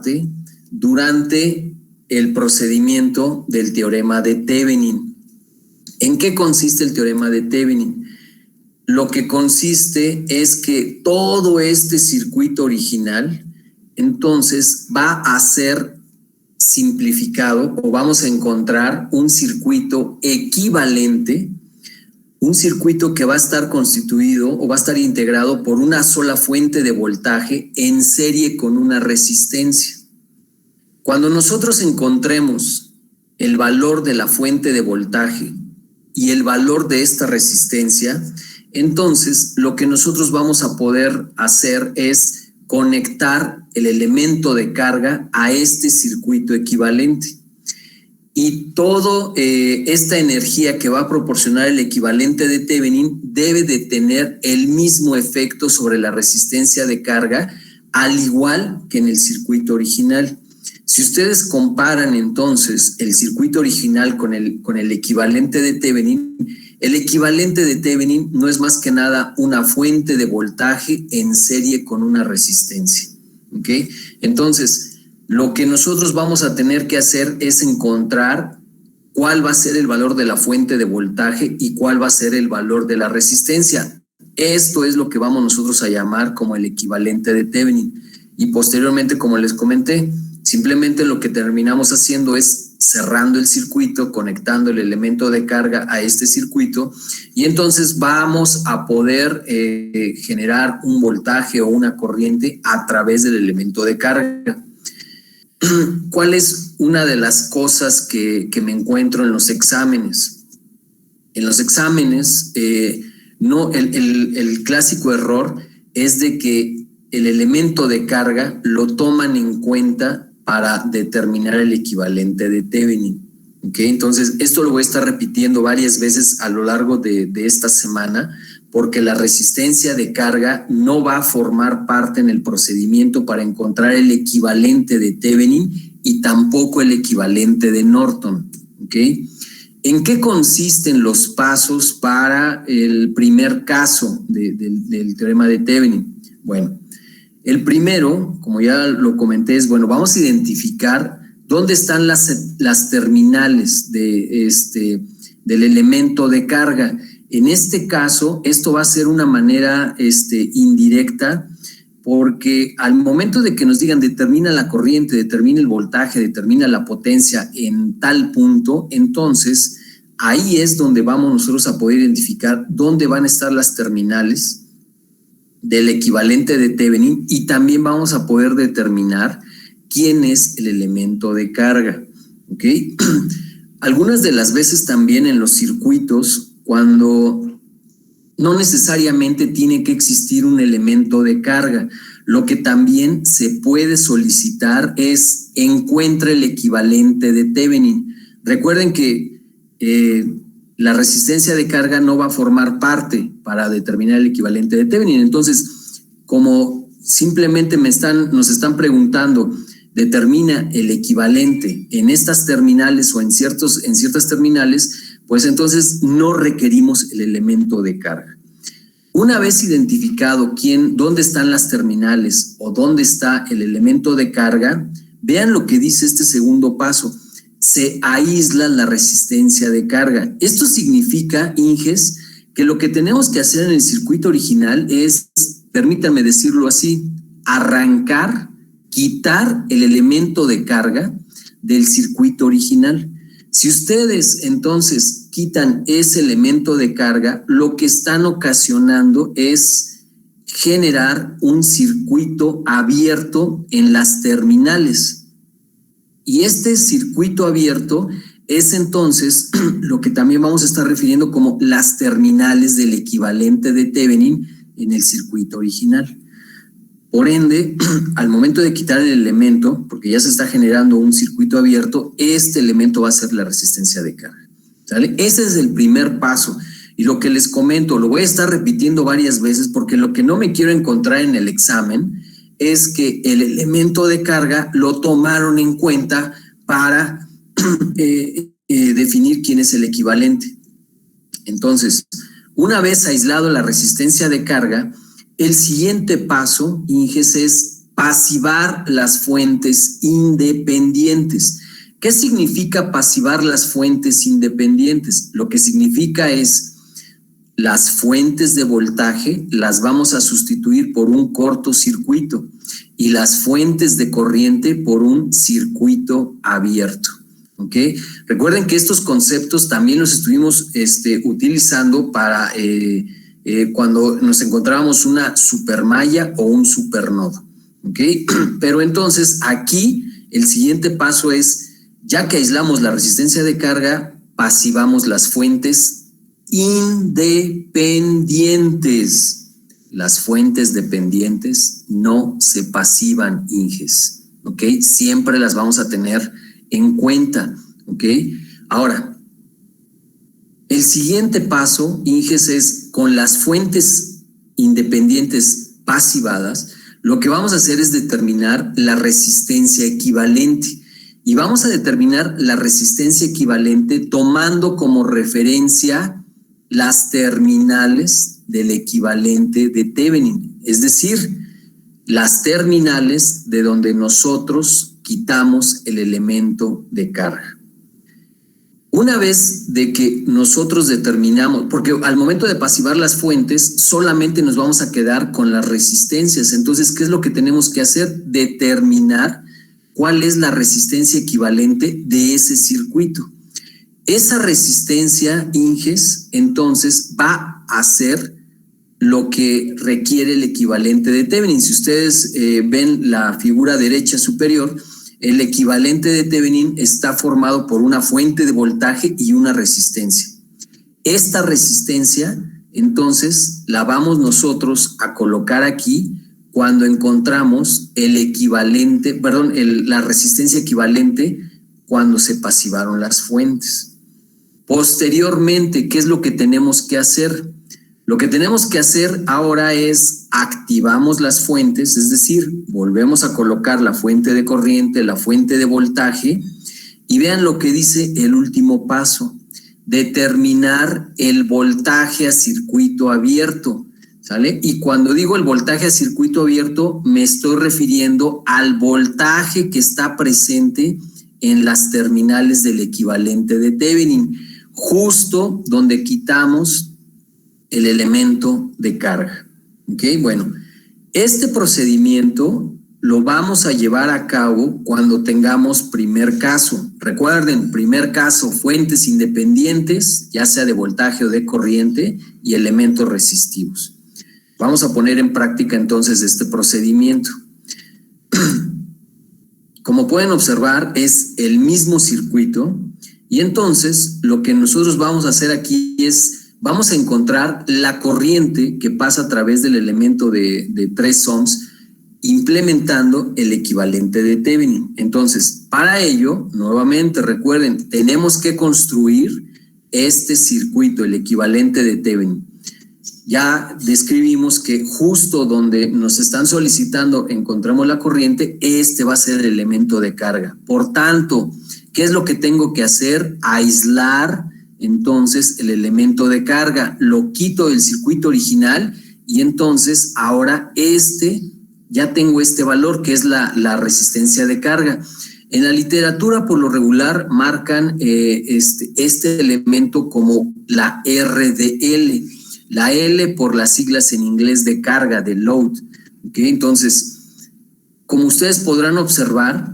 parte durante el procedimiento del teorema de Thevenin. ¿En qué consiste el teorema de Thevenin? Lo que consiste es que todo este circuito original, entonces, va a ser simplificado o vamos a encontrar un circuito equivalente, un circuito que va a estar constituido o va a estar integrado por una sola fuente de voltaje en serie con una resistencia. Cuando nosotros encontremos el valor de la fuente de voltaje y el valor de esta resistencia, entonces lo que nosotros vamos a poder hacer es conectar el elemento de carga a este circuito equivalente. Y toda esta energía que va a proporcionar el equivalente de Thevenin debe de tener el mismo efecto sobre la resistencia de carga, al igual que en el circuito original. Si ustedes comparan entonces el circuito original con el equivalente de Thevenin, el equivalente de Thevenin no es más que nada una fuente de voltaje en serie con una resistencia. ¿Ok? Entonces, lo que nosotros vamos a tener que hacer es encontrar cuál va a ser el valor de la fuente de voltaje y cuál va a ser el valor de la resistencia. Esto es lo que vamos nosotros a llamar como el equivalente de Thevenin. Y posteriormente, como les comenté, simplemente lo que terminamos haciendo es cerrando el circuito, conectando el elemento de carga a este circuito, y entonces vamos a poder generar un voltaje o una corriente a través del elemento de carga. ¿Cuál es una de las cosas que me encuentro en los exámenes? En los exámenes, el clásico error es de que el elemento de carga lo toman en cuenta para determinar el equivalente de Thevenin. ¿Okay? Entonces, esto lo voy a estar repitiendo varias veces a lo largo de esta semana, porque la resistencia de carga no va a formar parte en el procedimiento para encontrar el equivalente de Thevenin y tampoco el equivalente de Norton. ¿Okay? ¿En qué consisten los pasos para el primer caso del teorema de Thevenin? Bueno, el primero, como ya lo comenté, es, bueno, vamos a identificar dónde están las terminales del elemento de carga. En este caso, esto va a ser una manera indirecta, porque al momento de que nos digan determina la corriente, determina el voltaje, determina la potencia en tal punto, entonces ahí es donde vamos nosotros a poder identificar dónde van a estar las terminales del equivalente de Thevenin, y también vamos a poder determinar quién es el elemento de carga. ¿Ok? Algunas de las veces también en los circuitos, cuando no necesariamente tiene que existir un elemento de carga, lo que también se puede solicitar es encuentra el equivalente de Thevenin. Recuerden que la resistencia de carga no va a formar parte para determinar el equivalente de Thevenin. Entonces, como simplemente nos están preguntando, determina el equivalente en estas terminales o en ciertas terminales, pues entonces no requerimos el elemento de carga. Una vez identificado dónde están las terminales o dónde está el elemento de carga, vean lo que dice este segundo paso. Se aísla la resistencia de carga. Esto significa, Inges, que lo que tenemos que hacer en el circuito original es, permítanme decirlo así, quitar el elemento de carga del circuito original. Si ustedes entonces quitan ese elemento de carga, lo que están ocasionando es generar un circuito abierto en las terminales. Y este circuito abierto es entonces lo que también vamos a estar refiriendo como las terminales del equivalente de Thevenin en el circuito original. Por ende, al momento de quitar el elemento, porque ya se está generando un circuito abierto, este elemento va a ser la resistencia de carga. ¿Sale? Ese es el primer paso. Y lo que les comento, lo voy a estar repitiendo varias veces, porque lo que no me quiero encontrar en el examen es que el elemento de carga lo tomaron en cuenta para definir quién es el equivalente. Entonces, una vez aislado la resistencia de carga, el siguiente paso, Inges, es pasivar las fuentes independientes. ¿Qué significa pasivar las fuentes independientes? Lo que significa es las fuentes de voltaje las vamos a sustituir por un cortocircuito y las fuentes de corriente por un circuito abierto. ¿Ok? Recuerden que estos conceptos también los estuvimos utilizando para cuando nos encontrábamos una supermalla o un supernodo. ¿Ok? Pero entonces aquí el siguiente paso es, ya que aislamos la resistencia de carga, pasivamos las fuentes independientes. Las fuentes dependientes no se pasivan, Inges. ¿Ok? Siempre las vamos a tener en cuenta. ¿Ok? Ahora, el siguiente paso, Inges, es con las fuentes independientes pasivadas, lo que vamos a hacer es determinar la resistencia equivalente. Y vamos a determinar la resistencia equivalente tomando como referencia las terminales del equivalente de Thevenin, es decir, las terminales de donde nosotros quitamos el elemento de carga. Una vez de que nosotros determinamos, porque al momento de pasivar las fuentes solamente nos vamos a quedar con las resistencias, entonces, ¿qué es lo que tenemos que hacer? Determinar cuál es la resistencia equivalente de ese circuito. Esa resistencia, Inges, entonces va a ser lo que requiere el equivalente de Thevenin. Si ustedes ven la figura derecha superior, el equivalente de Thevenin está formado por una fuente de voltaje y una resistencia. Esta resistencia, entonces, la vamos nosotros a colocar aquí cuando encontramos el equivalente, perdón, la resistencia equivalente cuando se pasivaron las fuentes. Posteriormente, ¿qué es lo que tenemos que hacer? Lo que tenemos que hacer ahora es activamos las fuentes, es decir, volvemos a colocar la fuente de corriente, la fuente de voltaje, y vean lo que dice el último paso: determinar el voltaje a circuito abierto. ¿Sale? Y cuando digo el voltaje a circuito abierto, me estoy refiriendo al voltaje que está presente en las terminales del equivalente de Thevenin, justo donde quitamos el elemento de carga. ¿Ok? Bueno, este procedimiento lo vamos a llevar a cabo cuando tengamos primer caso. Recuerden, primer caso, fuentes independientes, ya sea de voltaje o de corriente, y elementos resistivos. Vamos a poner en práctica entonces este procedimiento. Como pueden observar, es el mismo circuito y entonces lo que nosotros vamos a hacer aquí es, vamos a encontrar la corriente que pasa a través del elemento de 3 ohms implementando el equivalente de Thevenin. Entonces, para ello, nuevamente recuerden, tenemos que construir este circuito, el equivalente de Thevenin. Ya describimos que justo donde nos están solicitando encontramos la corriente, este va a ser el elemento de carga. Por tanto, ¿qué es lo que tengo que hacer? Aislar entonces el elemento de carga. Lo quito del circuito original y entonces ahora ya tengo este valor que es la resistencia de carga. En la literatura por lo regular marcan este elemento como la RDL. La L por las siglas en inglés de carga, de load. ¿Okay? Entonces, como ustedes podrán observar,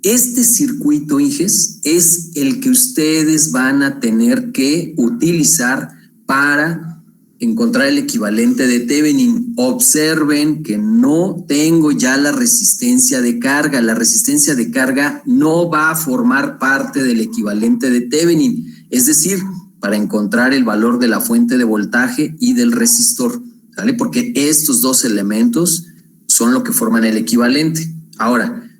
este circuito, Inges, es el que ustedes van a tener que utilizar para encontrar el equivalente de Thevenin. Observen que no tengo ya la resistencia de carga. La resistencia de carga no va a formar parte del equivalente de Thevenin. Es decir, para encontrar el valor de la fuente de voltaje y del resistor, ¿vale? Porque estos dos elementos son lo que forman el equivalente. Ahora,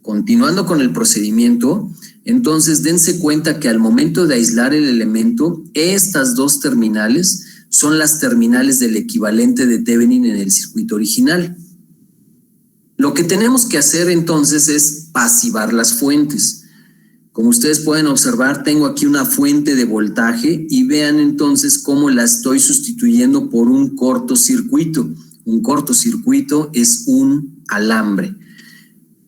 continuando con el procedimiento, entonces dense cuenta que al momento de aislar el elemento, estas dos terminales son las terminales del equivalente de Thevenin en el circuito original. Lo que tenemos que hacer entonces es pasivar las fuentes. Como ustedes pueden observar, tengo aquí una fuente de voltaje y vean entonces cómo la estoy sustituyendo por un cortocircuito. Un cortocircuito es un alambre.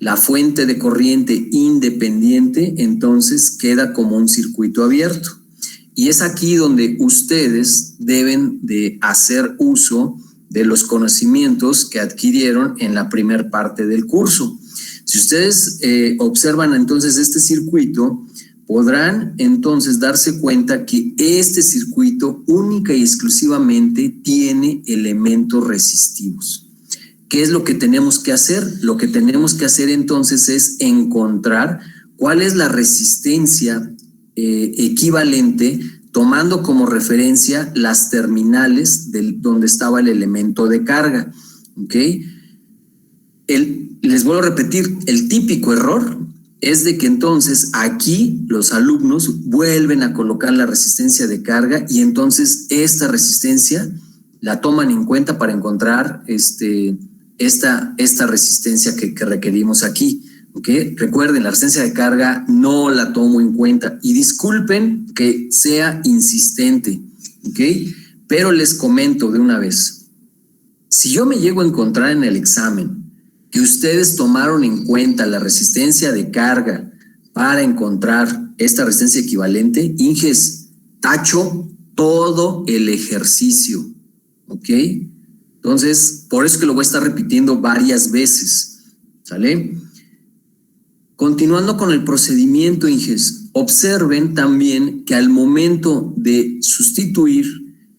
La fuente de corriente independiente entonces queda como un circuito abierto. Y es aquí donde ustedes deben de hacer uso de los conocimientos que adquirieron en la primera parte del curso. Si ustedes observan entonces este circuito, podrán entonces darse cuenta que este circuito única y exclusivamente tiene elementos resistivos. ¿Qué es lo que tenemos que hacer? Lo que tenemos que hacer entonces es encontrar cuál es la resistencia equivalente, tomando como referencia las terminales donde estaba el elemento de carga. ¿Ok? Les vuelvo a repetir, el típico error es de que entonces aquí los alumnos vuelven a colocar la resistencia de carga y entonces esta resistencia la toman en cuenta para encontrar esta resistencia que requerimos aquí. ¿Okay? Recuerden, la resistencia de carga no la tomo en cuenta y disculpen que sea insistente, ¿okay? Pero les comento de una vez, si yo me llego a encontrar en el examen que ustedes tomaron en cuenta la resistencia de carga para encontrar esta resistencia equivalente, Inges, tacho todo el ejercicio, ¿ok? Entonces, por eso que lo voy a estar repitiendo varias veces, ¿sale? Continuando con el procedimiento, Inges, observen también que al momento de sustituir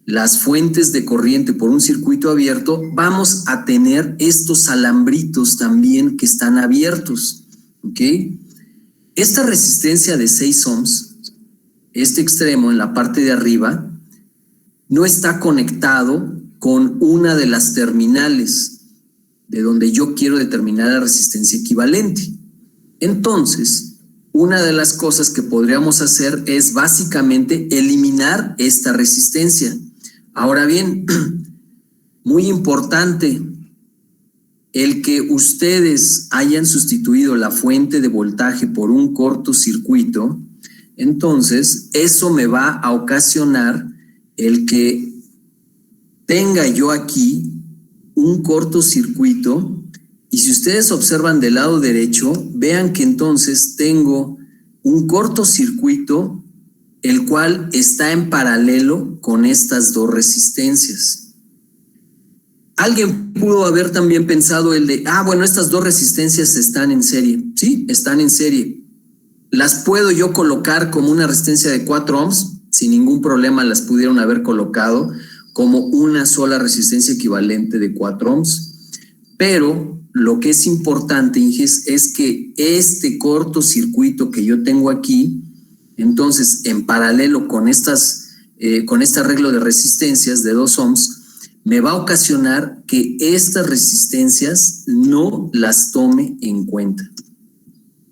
las fuentes de corriente por un circuito abierto, vamos a tener estos alambritos también que están abiertos, ¿ok? Esta resistencia de 6 ohms, este extremo en la parte de arriba, no está conectado con una de las terminales de donde yo quiero determinar la resistencia equivalente. Entonces, una de las cosas que podríamos hacer es básicamente eliminar esta resistencia. Ahora bien, muy importante, el que ustedes hayan sustituido la fuente de voltaje por un cortocircuito, entonces eso me va a ocasionar el que tenga yo aquí un cortocircuito. Y si ustedes observan del lado derecho, vean que entonces tengo un cortocircuito, el cual está en paralelo con estas dos resistencias. Alguien pudo haber también pensado el de, bueno, estas dos resistencias están en serie. Sí, están en serie. ¿Las puedo yo colocar como una resistencia de 4 ohms? Sin ningún problema las pudieron haber colocado como una sola resistencia equivalente de 4 ohms. Pero lo que es importante, Inges, es que este cortocircuito que yo tengo aquí, entonces en paralelo con este arreglo de resistencias de 2 ohms, me va a ocasionar que estas resistencias no las tome en cuenta.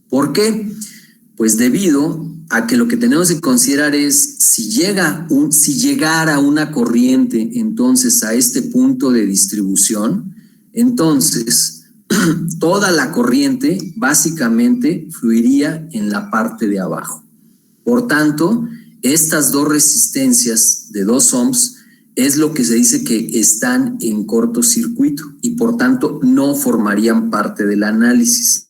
¿Por qué? Pues debido a que lo que tenemos que considerar es si llegara una corriente entonces a este punto de distribución, entonces toda la corriente básicamente fluiría en la parte de abajo. Por tanto, estas dos resistencias de 2 ohms es lo que se dice que están en cortocircuito y por tanto no formarían parte del análisis.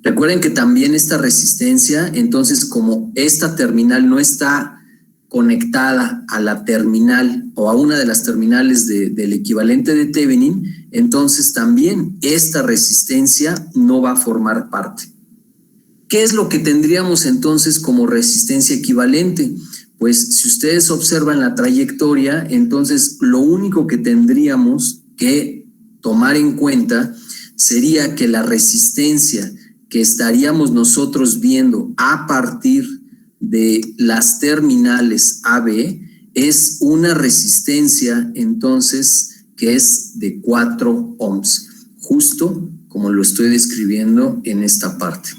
Recuerden que también esta resistencia, entonces como esta terminal no está conectada a la terminal o a una de las terminales del equivalente de Thevenin, entonces también esta resistencia no va a formar parte. ¿Qué es lo que tendríamos entonces como resistencia equivalente? Pues si ustedes observan la trayectoria, entonces lo único que tendríamos que tomar en cuenta sería que la resistencia que estaríamos nosotros viendo a partir de las terminales AB es una resistencia entonces que es de 4 ohms, justo como lo estoy describiendo en esta parte.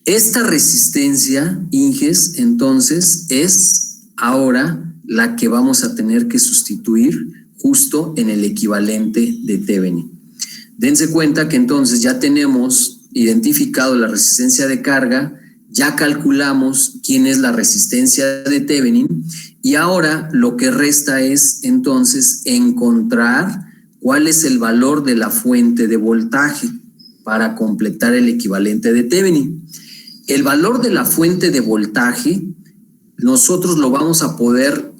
Esta resistencia, Inges, entonces es ahora la que vamos a tener que sustituir justo en el equivalente de Thevenin. Dense cuenta que entonces ya tenemos identificado la resistencia de carga, ya calculamos quién es la resistencia de Thevenin y ahora lo que resta es entonces encontrar cuál es el valor de la fuente de voltaje para completar el equivalente de Thevenin. El valor de la fuente de voltaje nosotros lo vamos a poder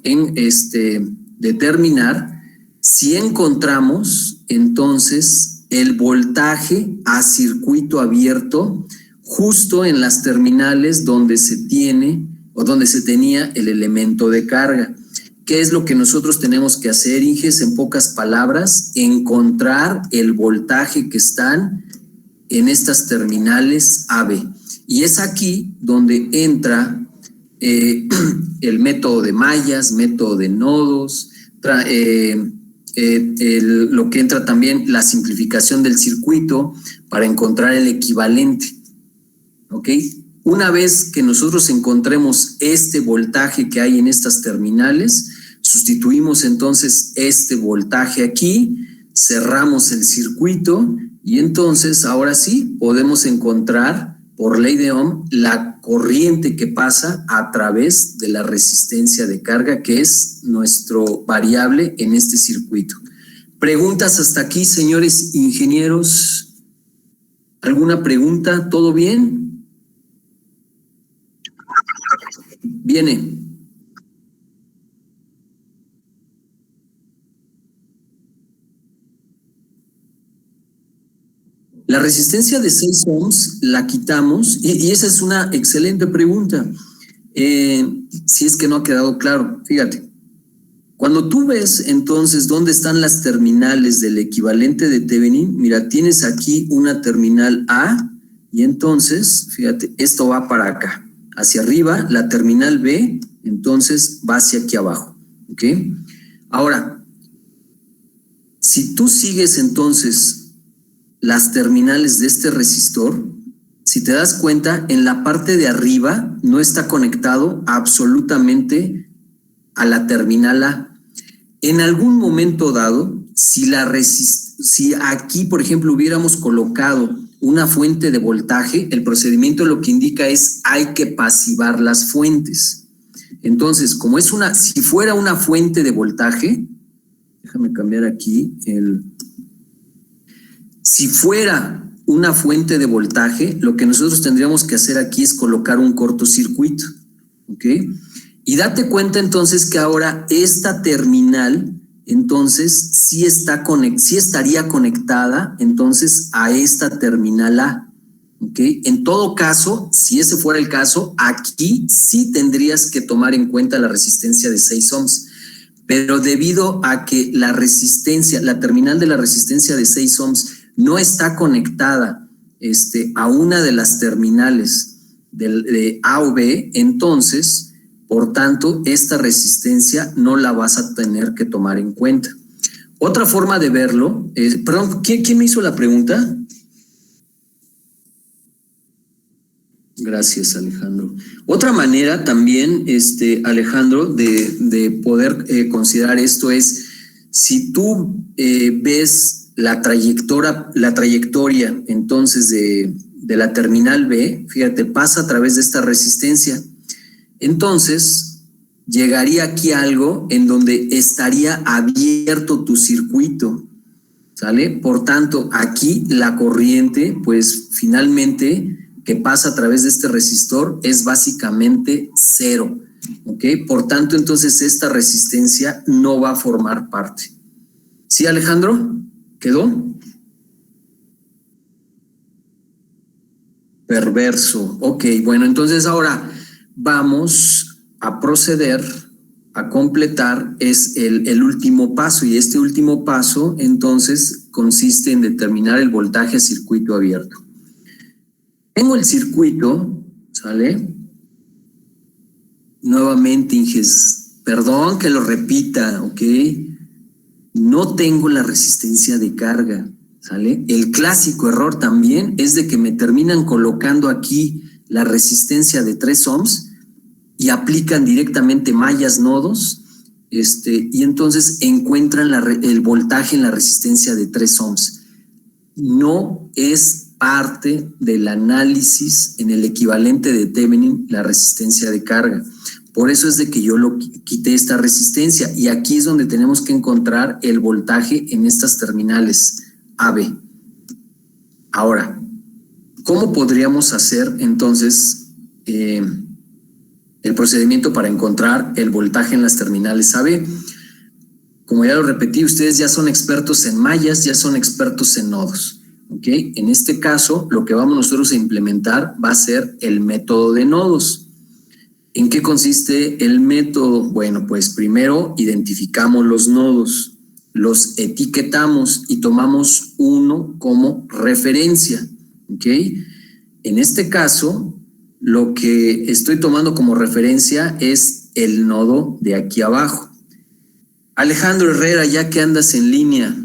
determinar si encontramos entonces el voltaje a circuito abierto justo en las terminales donde se tiene o donde se tenía el elemento de carga. ¿Qué es lo que nosotros tenemos que hacer, Inges? En pocas palabras, encontrar el voltaje que están en estas terminales AB. Y es aquí donde entra el método de mallas, método de nodos, lo que entra también la simplificación del circuito para encontrar el equivalente. ¿Ok? Una vez que nosotros encontremos este voltaje que hay en estas terminales, sustituimos entonces este voltaje aquí, cerramos el circuito y entonces ahora sí podemos encontrar por ley de Ohm la corriente que pasa a través de la resistencia de carga, que es nuestro variable en este circuito. ¿Preguntas hasta aquí, señores ingenieros? ¿Alguna pregunta? ¿Todo bien? Viene. La resistencia de 6 ohms la quitamos y esa es una excelente pregunta. Si es que no ha quedado claro, fíjate. Cuando tú ves entonces dónde están las terminales del equivalente de Thevenin, mira, tienes aquí una terminal A y entonces, fíjate, esto va para acá. Hacia arriba, la terminal B, entonces va hacia aquí abajo. ¿Ok? Ahora, si tú sigues entonces las terminales de este resistor, si te das cuenta, en la parte de arriba no está conectado absolutamente a la terminal A. En algún momento dado, si aquí, por ejemplo, hubiéramos colocado una fuente de voltaje, el procedimiento lo que indica es hay que pasivar las fuentes. Entonces, como es si fuera una fuente de voltaje, déjame cambiar aquí si fuera una fuente de voltaje, lo que nosotros tendríamos que hacer aquí es colocar un cortocircuito, ¿ok? Y date cuenta entonces que ahora esta terminal, entonces sí estaría conectada entonces a esta terminal A, ¿ok? En todo caso, si ese fuera el caso, aquí sí tendrías que tomar en cuenta la resistencia de 6 ohms. Pero debido a que la terminal de la resistencia de 6 ohms no está conectada a una de las terminales de A o B, entonces, por tanto, esta resistencia no la vas a tener que tomar en cuenta. Otra forma de verlo, perdón, ¿quién me hizo la pregunta? Gracias, Alejandro. Otra manera también, Alejandro, de poder considerar esto es, si tú ves la trayectoria entonces de la terminal B, fíjate, pasa a través de esta resistencia. Entonces, llegaría aquí algo en donde estaría abierto tu circuito, ¿sale? Por tanto, aquí la corriente, pues finalmente, que pasa a través de este resistor es básicamente cero, ¿ok? Por tanto, entonces esta resistencia no va a formar parte. ¿Sí, Alejandro? ¿Quedó? Perverso. Ok, bueno, entonces ahora vamos a proceder a completar el último paso, y este último paso entonces consiste en determinar el voltaje a circuito abierto. Tengo el circuito, ¿sale? Nuevamente, Inges, perdón que lo repita, ¿ok? No tengo la resistencia de carga, ¿sale? El clásico error también es de que me terminan colocando aquí la resistencia de 3 ohms y aplican directamente mallas nodos, y entonces encuentran el voltaje en la resistencia de 3 ohms. No es parte del análisis en el equivalente de Thevenin la resistencia de carga. Por eso es de que yo lo quité esta resistencia. Y aquí es donde tenemos que encontrar el voltaje en estas terminales AB. Ahora, ¿cómo podríamos hacer entonces el procedimiento para encontrar el voltaje en las terminales AB? Como ya lo repetí, ustedes ya son expertos en mallas, ya son expertos en nodos. ¿Ok? En este caso, lo que vamos nosotros a implementar va a ser el método de nodos. ¿En qué consiste el método? Bueno, pues primero identificamos los nodos, los etiquetamos y tomamos uno como referencia. ¿Ok? En este caso, lo que estoy tomando como referencia es el nodo de aquí abajo. Alejandro Herrera, ya que andas en línea,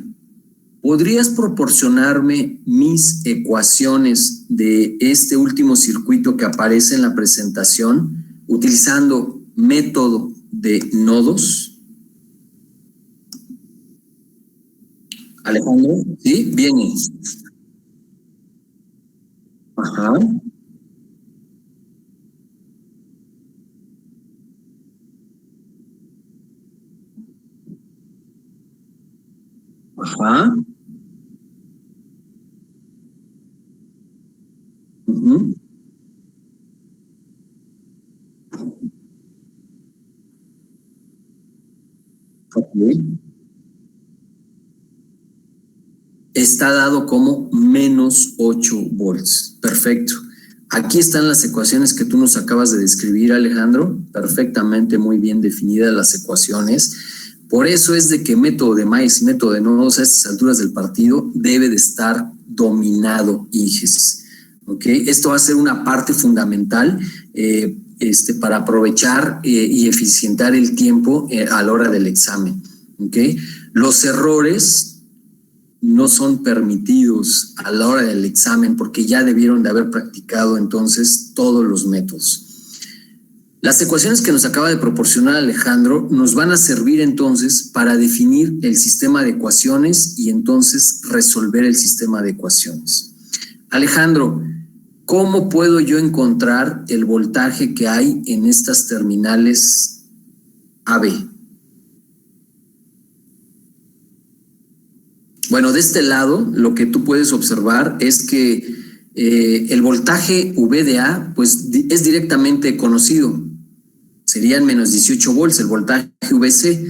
¿podrías proporcionarme mis ecuaciones de este último circuito que aparece en la presentación utilizando método de nodos? Alejandro, ¿sí? Bien. Ajá. Ajá. Uh-huh. Okay. Está dado como menos 8 volts. Perfecto. Aquí están las ecuaciones que tú nos acabas de describir, Alejandro. Perfectamente, muy bien definidas las ecuaciones. Por eso es de que método de Maes y método de nodos a estas alturas del partido debe de estar dominado, Inges. ¿Ok? Esto va a ser una parte fundamental para aprovechar y eficientar el tiempo a la hora del examen. ¿Ok? Los errores no son permitidos a la hora del examen porque ya debieron de haber practicado entonces todos los métodos. Las ecuaciones que nos acaba de proporcionar Alejandro nos van a servir entonces para definir el sistema de ecuaciones y entonces resolver el sistema de ecuaciones. Alejandro, ¿cómo puedo yo encontrar el voltaje que hay en estas terminales AB? Bueno, de este lado, lo que tú puedes observar es que el voltaje VDA pues, es directamente conocido. Serían menos 18 volts el voltaje VC.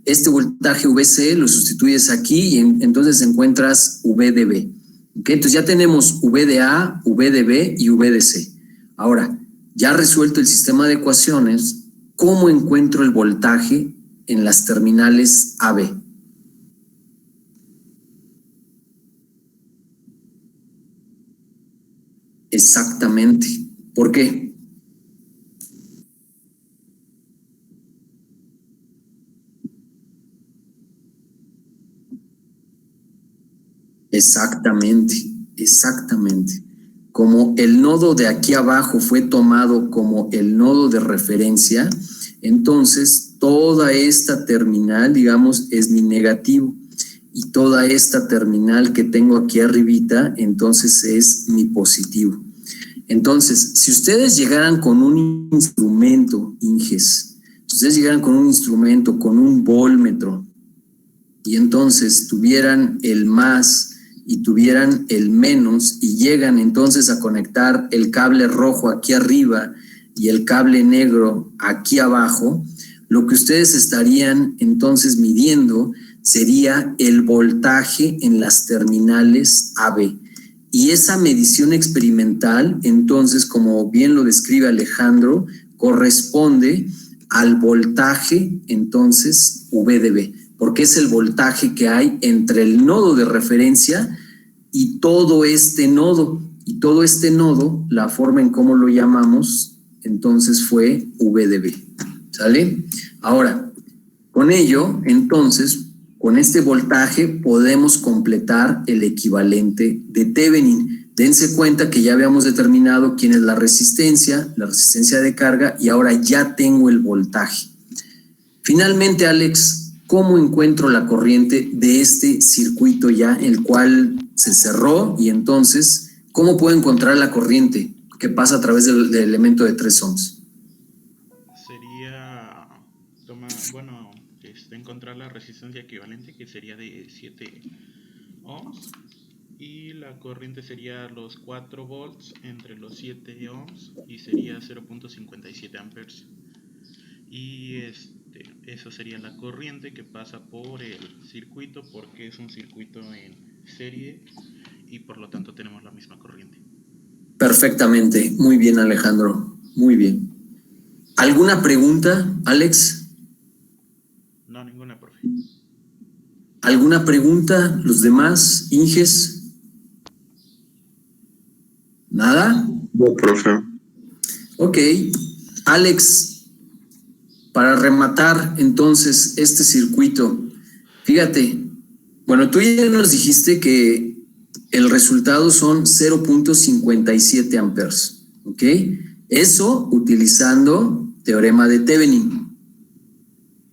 Este voltaje VC lo sustituyes aquí y entonces encuentras VDB. ¿Okay? Entonces ya tenemos VDA, VDB y VDC. Ahora, ya resuelto el sistema de ecuaciones, ¿cómo encuentro el voltaje en las terminales AB? Exactamente. ¿Por qué? Exactamente, exactamente. Como el nodo de aquí abajo fue tomado como el nodo de referencia, entonces toda esta terminal, digamos, es mi negativo. Y toda esta terminal que tengo aquí arribita, entonces es mi positivo. Entonces, si ustedes llegaran con un instrumento, Inges, si ustedes llegaran con un instrumento, con un voltmetro, y entonces tuvieran el más y tuvieran el menos, y llegan entonces a conectar el cable rojo aquí arriba y el cable negro aquí abajo, lo que ustedes estarían entonces midiendo sería el voltaje en las terminales AB. Y esa medición experimental, entonces, como bien lo describe Alejandro, corresponde al voltaje, entonces, VDB, porque es el voltaje que hay entre el nodo de referencia y todo este nodo. Y todo este nodo, la forma en cómo lo llamamos, entonces fue VDB. ¿Sale? Ahora, con ello, entonces, con este voltaje podemos completar el equivalente de Thevenin. Dense cuenta que ya habíamos determinado quién es la resistencia de carga, y ahora ya tengo el voltaje. Finalmente, Alex, ¿cómo encuentro la corriente de este circuito ya, el cual se cerró? Y entonces, ¿cómo puedo encontrar la corriente que pasa a través del elemento de 3 ohms? encontrar la resistencia equivalente, que sería de 7 ohms, y la corriente sería los 4 volts entre los 7 ohms y sería 0.57 amperes. Y eso sería la corriente que pasa por el circuito, porque es un circuito en serie y por lo tanto tenemos la misma corriente. Perfectamente, muy bien, Alejandro, muy bien. ¿Alguna pregunta, Alex? No, ninguna, profe. ¿Alguna pregunta? ¿Los demás? ¿Inges? ¿Nada? No, profe. Ok. Alex, para rematar entonces este circuito, fíjate, bueno, tú ya nos dijiste que el resultado son 0.57 amperes, ¿ok? Eso utilizando teorema de Thevenin.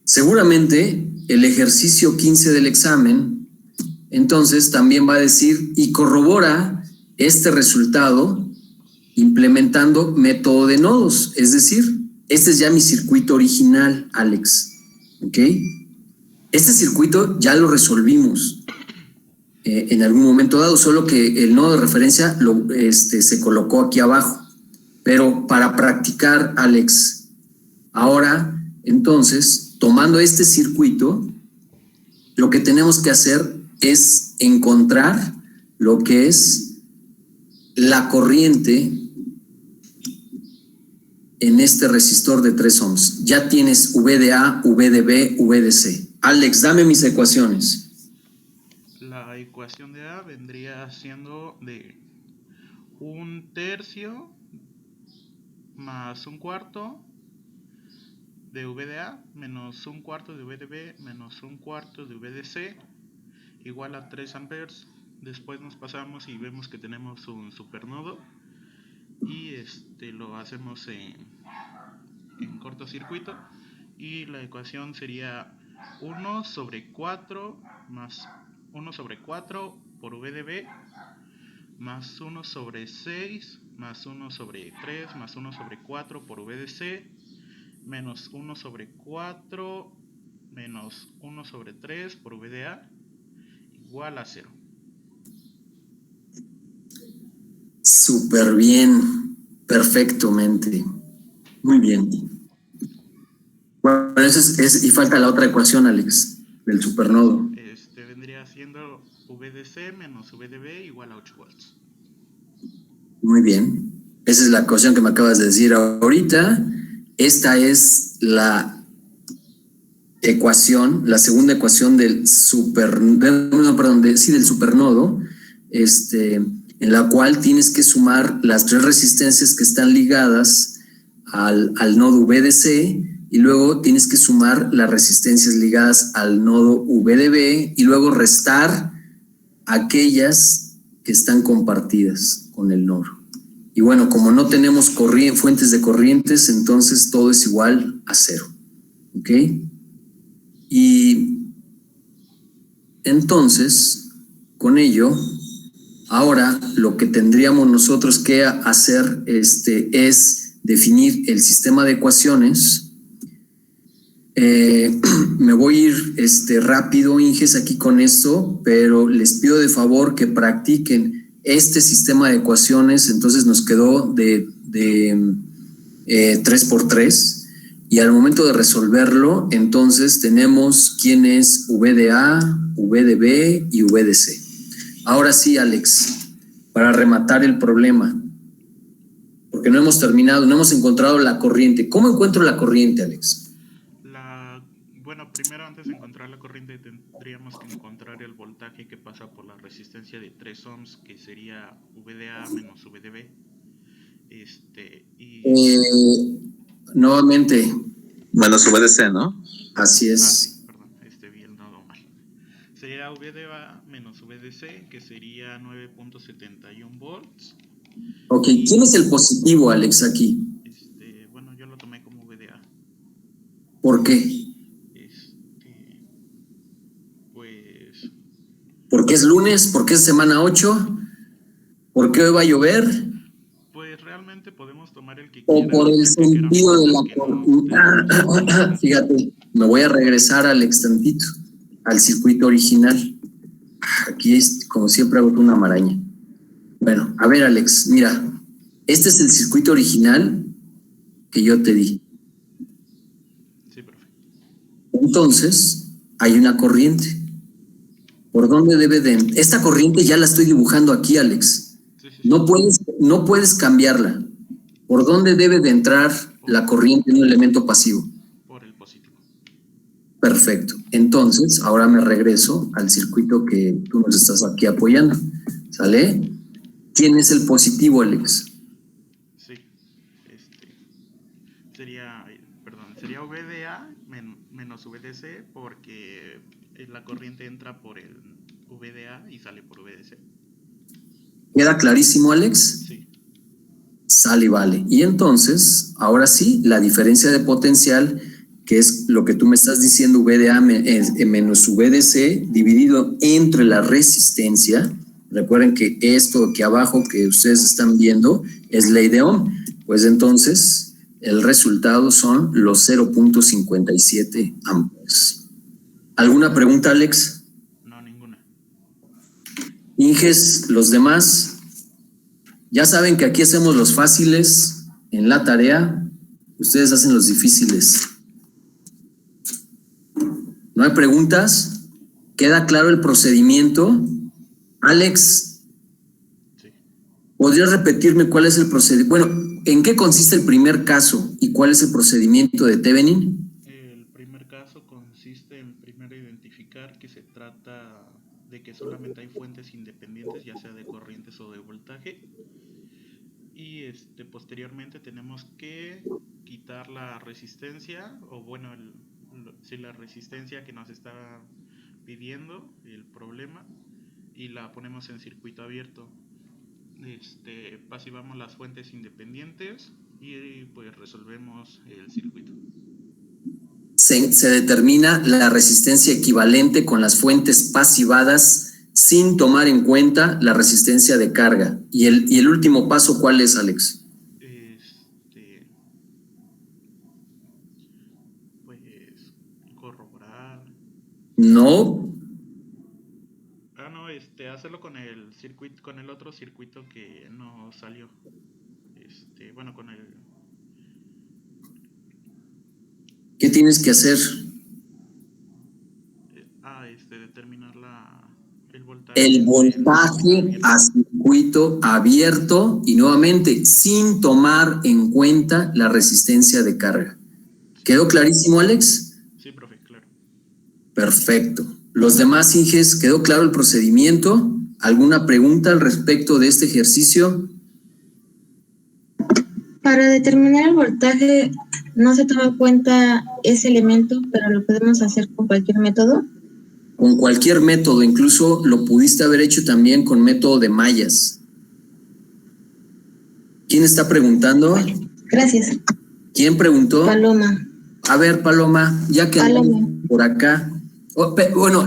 Seguramente el ejercicio 15 del examen, entonces también va a decir y corrobora este resultado implementando método de nodos, es decir, este es ya mi circuito original, Alex, ¿ok? Este circuito ya lo resolvimos en algún momento dado, solo que el nodo de referencia se colocó aquí abajo. Pero para practicar, Alex, ahora, entonces, tomando este circuito, lo que tenemos que hacer es encontrar lo que es la corriente en este resistor de 3 ohms. Ya tienes V de A, V de B, V de C. Alex, dame mis ecuaciones. La ecuación de A vendría siendo de 1/3 más 1/4 de V de A menos 1/4 de V de B menos 1/4 de V de C igual a 3 amperes. Después nos pasamos y vemos que tenemos un supernodo y lo hacemos en cortocircuito, y la ecuación sería 1 sobre 4 más 1 sobre 4 por V de B más 1 sobre 6 más 1 sobre 3 más 1 sobre 4 por V de C menos 1 sobre 4 menos 1 sobre 3 por V de A igual a 0. Súper bien, perfectamente. Muy bien. Bueno, y falta la otra ecuación, Alex, del supernodo. Vendría siendo V de C menos V de B igual a 8 volts. Muy bien. Esa es la ecuación que me acabas de decir ahorita. Esta es la ecuación, la segunda ecuación del del supernodo, en la cual tienes que sumar las 3 resistencias que están ligadas al nodo V de C, y luego tienes que sumar las resistencias ligadas al nodo V de B y luego restar aquellas que están compartidas con el nodo. Y bueno, como no tenemos fuentes de corrientes, entonces todo es igual a 0. ¿Ok? Y entonces, con ello, ahora lo que tendríamos nosotros que hacer es definir el sistema de ecuaciones. Me voy a ir rápido, Inges, aquí con esto, pero les pido de favor que practiquen este sistema de ecuaciones. Entonces nos quedó de 3×3. Y al momento de resolverlo, entonces tenemos quién es V de A, V de B y V de C. Ahora sí, Alex, para rematar el problema, porque no hemos terminado, no hemos encontrado la corriente. ¿Cómo encuentro la corriente, Alex? Bueno, primero, antes de encontrar la corriente, tendríamos que encontrar el voltaje que pasa por la resistencia de 3 ohms, que sería V de A menos V de B. Nuevamente. Menos V de C, ¿no? Así es. Sí, perdón, vi el nodo mal. Sería V de A menos V de C, que sería 9.71 volts. Ok, ¿quién es el positivo, Alex, aquí? Bueno, yo lo tomé como V de A. ¿Por qué? Pues... ¿Porque es lunes? ¿Porque es semana 8? ¿Por qué hoy va a llover? Pues realmente realmente podemos tomar el que O quieran. por el sentido de la corriente. Fíjate, me voy a regresar al tantito, al circuito original. Aquí es, como siempre, hago una maraña. Bueno, a ver, Alex, mira, este es el circuito original que yo te di. Sí, profe. Entonces, hay una corriente. ¿Por dónde debe de...? Esta corriente ya la estoy dibujando aquí, Alex. Sí. No puedes cambiarla. ¿Por dónde debe de entrar la corriente en un elemento pasivo? Por el positivo. Perfecto. Entonces, ahora me regreso al circuito que tú nos estás aquí apoyando. ¿Sale? ¿Quién es el positivo, Alex? Sí. Sería VDA menos VDC porque la corriente entra por el VDA y sale por VDC. ¿Queda clarísimo, Alex? Sí. Sale y vale. Y entonces, ahora sí, la diferencia de potencial, que es lo que tú me estás diciendo, VDA menos VDC, dividido entre la resistencia. Recuerden que esto aquí abajo que ustedes están viendo es ley de Ohm. Pues entonces, el resultado son los 0.57 amperes. ¿Alguna pregunta, Alex? No, ninguna. Inges, los demás... Ya saben que aquí hacemos los fáciles en la tarea, ustedes hacen los difíciles. ¿No hay preguntas? ¿Queda claro el procedimiento? Alex, Sí. ¿podrías repetirme cuál es el procedimiento? Bueno, ¿en qué consiste el primer caso y cuál es el procedimiento de Thevenin? El primer caso consiste en primero identificar que se trata de que solamente hay fuentes independientes, ya sea de corrientes o de voltaje. Y posteriormente tenemos que quitar la resistencia, o bueno, la resistencia que nos está pidiendo el problema, y la ponemos en circuito abierto. Pasivamos las fuentes independientes y pues resolvemos el circuito. Se determina la resistencia equivalente con las fuentes pasivadas sin tomar en cuenta la resistencia de carga. ¿Y el último paso cuál es, Alex? Pues corroborar. No. No, hacerlo con el circuito, con el otro circuito que no salió. Bueno, con el... ¿Qué tienes que hacer? Determinar el voltaje. El voltaje a circuito abierto y nuevamente sin tomar en cuenta la resistencia de carga. ¿Quedó clarísimo, Alex? Sí, profe, claro. Perfecto. Los demás, Inges, ¿quedó claro el procedimiento? ¿Alguna pregunta al respecto de este ejercicio? Para determinar el voltaje no se toma en cuenta ese elemento, pero lo podemos hacer con cualquier método. Con cualquier método, incluso lo pudiste haber hecho también con método de mallas. ¿Quién está preguntando? Gracias. ¿Quién preguntó? Paloma. A ver, Paloma, ya que andamos por acá. Bueno,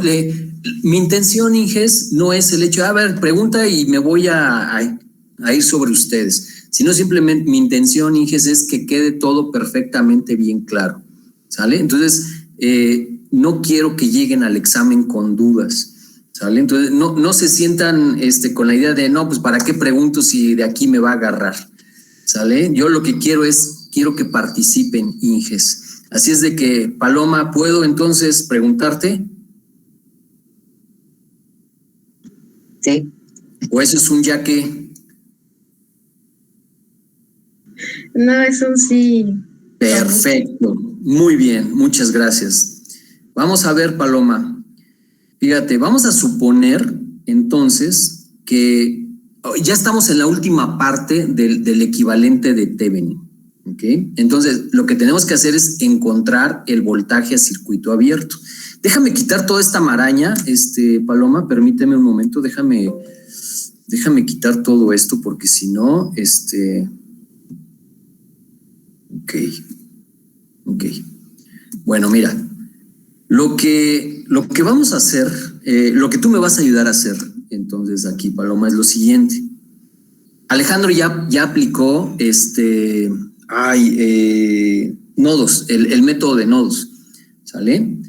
mi intención, Inges, no es el hecho de, a ver, pregunta y me voy a ir sobre ustedes, sino simplemente mi intención, Inges, es que quede todo perfectamente bien claro, ¿sale? Entonces, no quiero que lleguen al examen con dudas, ¿sale? Entonces, no se sientan con la idea de, no, pues, ¿para qué pregunto si de aquí me va a agarrar? ¿Sale? Yo lo que quiero que participen, Inges. Así es de que, Paloma, ¿puedo entonces preguntarte? Sí. ¿O eso es un ya que? No, es un sí. Perfecto. Muy bien, muchas gracias. Vamos a ver, Paloma. Fíjate, vamos a suponer entonces que ya estamos en la última parte del equivalente de Thevenin. ¿Okay? Entonces, lo que tenemos que hacer es encontrar el voltaje a circuito abierto. Déjame quitar toda esta maraña, Paloma, permíteme un momento, déjame quitar todo esto porque si no, Ok. Bueno, mira, lo que vamos a hacer, lo que tú me vas a ayudar a hacer, entonces aquí, Paloma, es lo siguiente. Alejandro ya aplicó nodos, el método de nodos, ¿sale?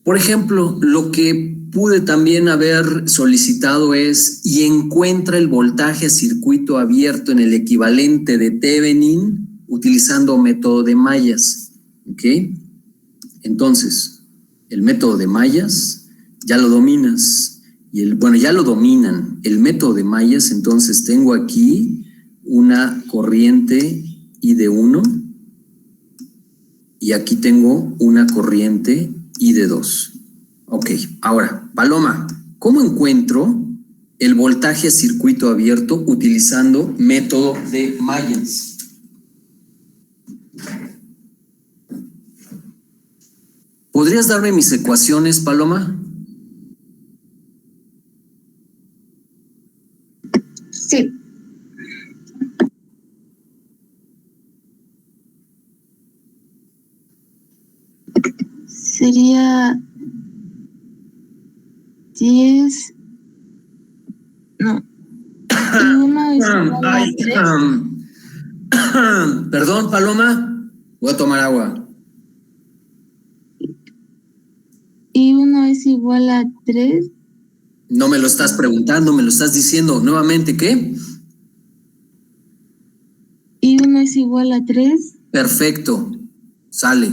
Por ejemplo, lo que pude también haber solicitado es y encuentra el voltaje a circuito abierto en el equivalente de Thevenin utilizando método de mallas, ¿ok? Entonces, el método de mallas ya lo dominas. Ya lo dominan. El método de mallas, entonces tengo aquí una corriente I de 1 y aquí tengo una corriente I de 2. Ok, ahora, Paloma, ¿cómo encuentro el voltaje a circuito abierto utilizando método de mallas? ¿Podrías darme mis ecuaciones, Paloma? Sí. Sería 10. No. Y 1 es igual a 3. Perdón, Paloma. Voy a tomar agua. Y 1 es igual a 3. No me lo estás preguntando, me lo estás diciendo. Nuevamente, ¿qué? Y 1 es igual a 3. Perfecto. Sale.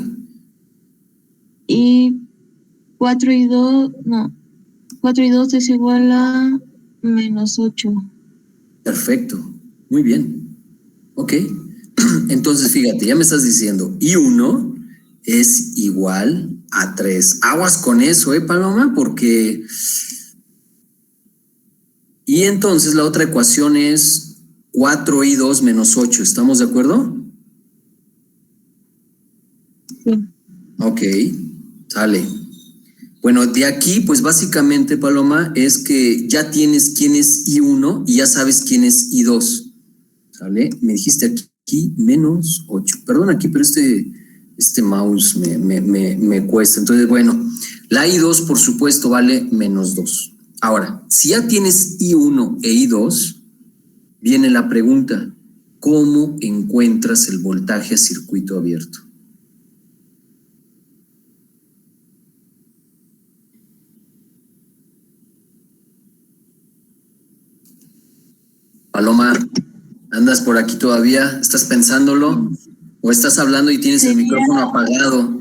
Y 4 y 2, no. 4 y 2 es igual a -8. Perfecto. Muy bien. Ok. Entonces, fíjate, ya me estás diciendo, I1 es igual a 3. Aguas con eso, Paloma? Porque... Y entonces la otra ecuación es 4i2 menos 8. ¿Estamos de acuerdo? Sí. Ok, sale. Bueno, de aquí, pues básicamente, Paloma, es que ya tienes quién es I1 y ya sabes quién es I2. ¿Sale? Me dijiste aquí menos 8. Perdón aquí, pero este mouse me cuesta. Entonces, bueno, la I2, por supuesto, vale menos 2. Ahora, si ya tienes I1 e I2, viene la pregunta, ¿cómo encuentras el voltaje a circuito abierto? Paloma, ¿andas por aquí todavía? ¿Estás pensándolo? ¿O estás hablando y tienes el micrófono apagado?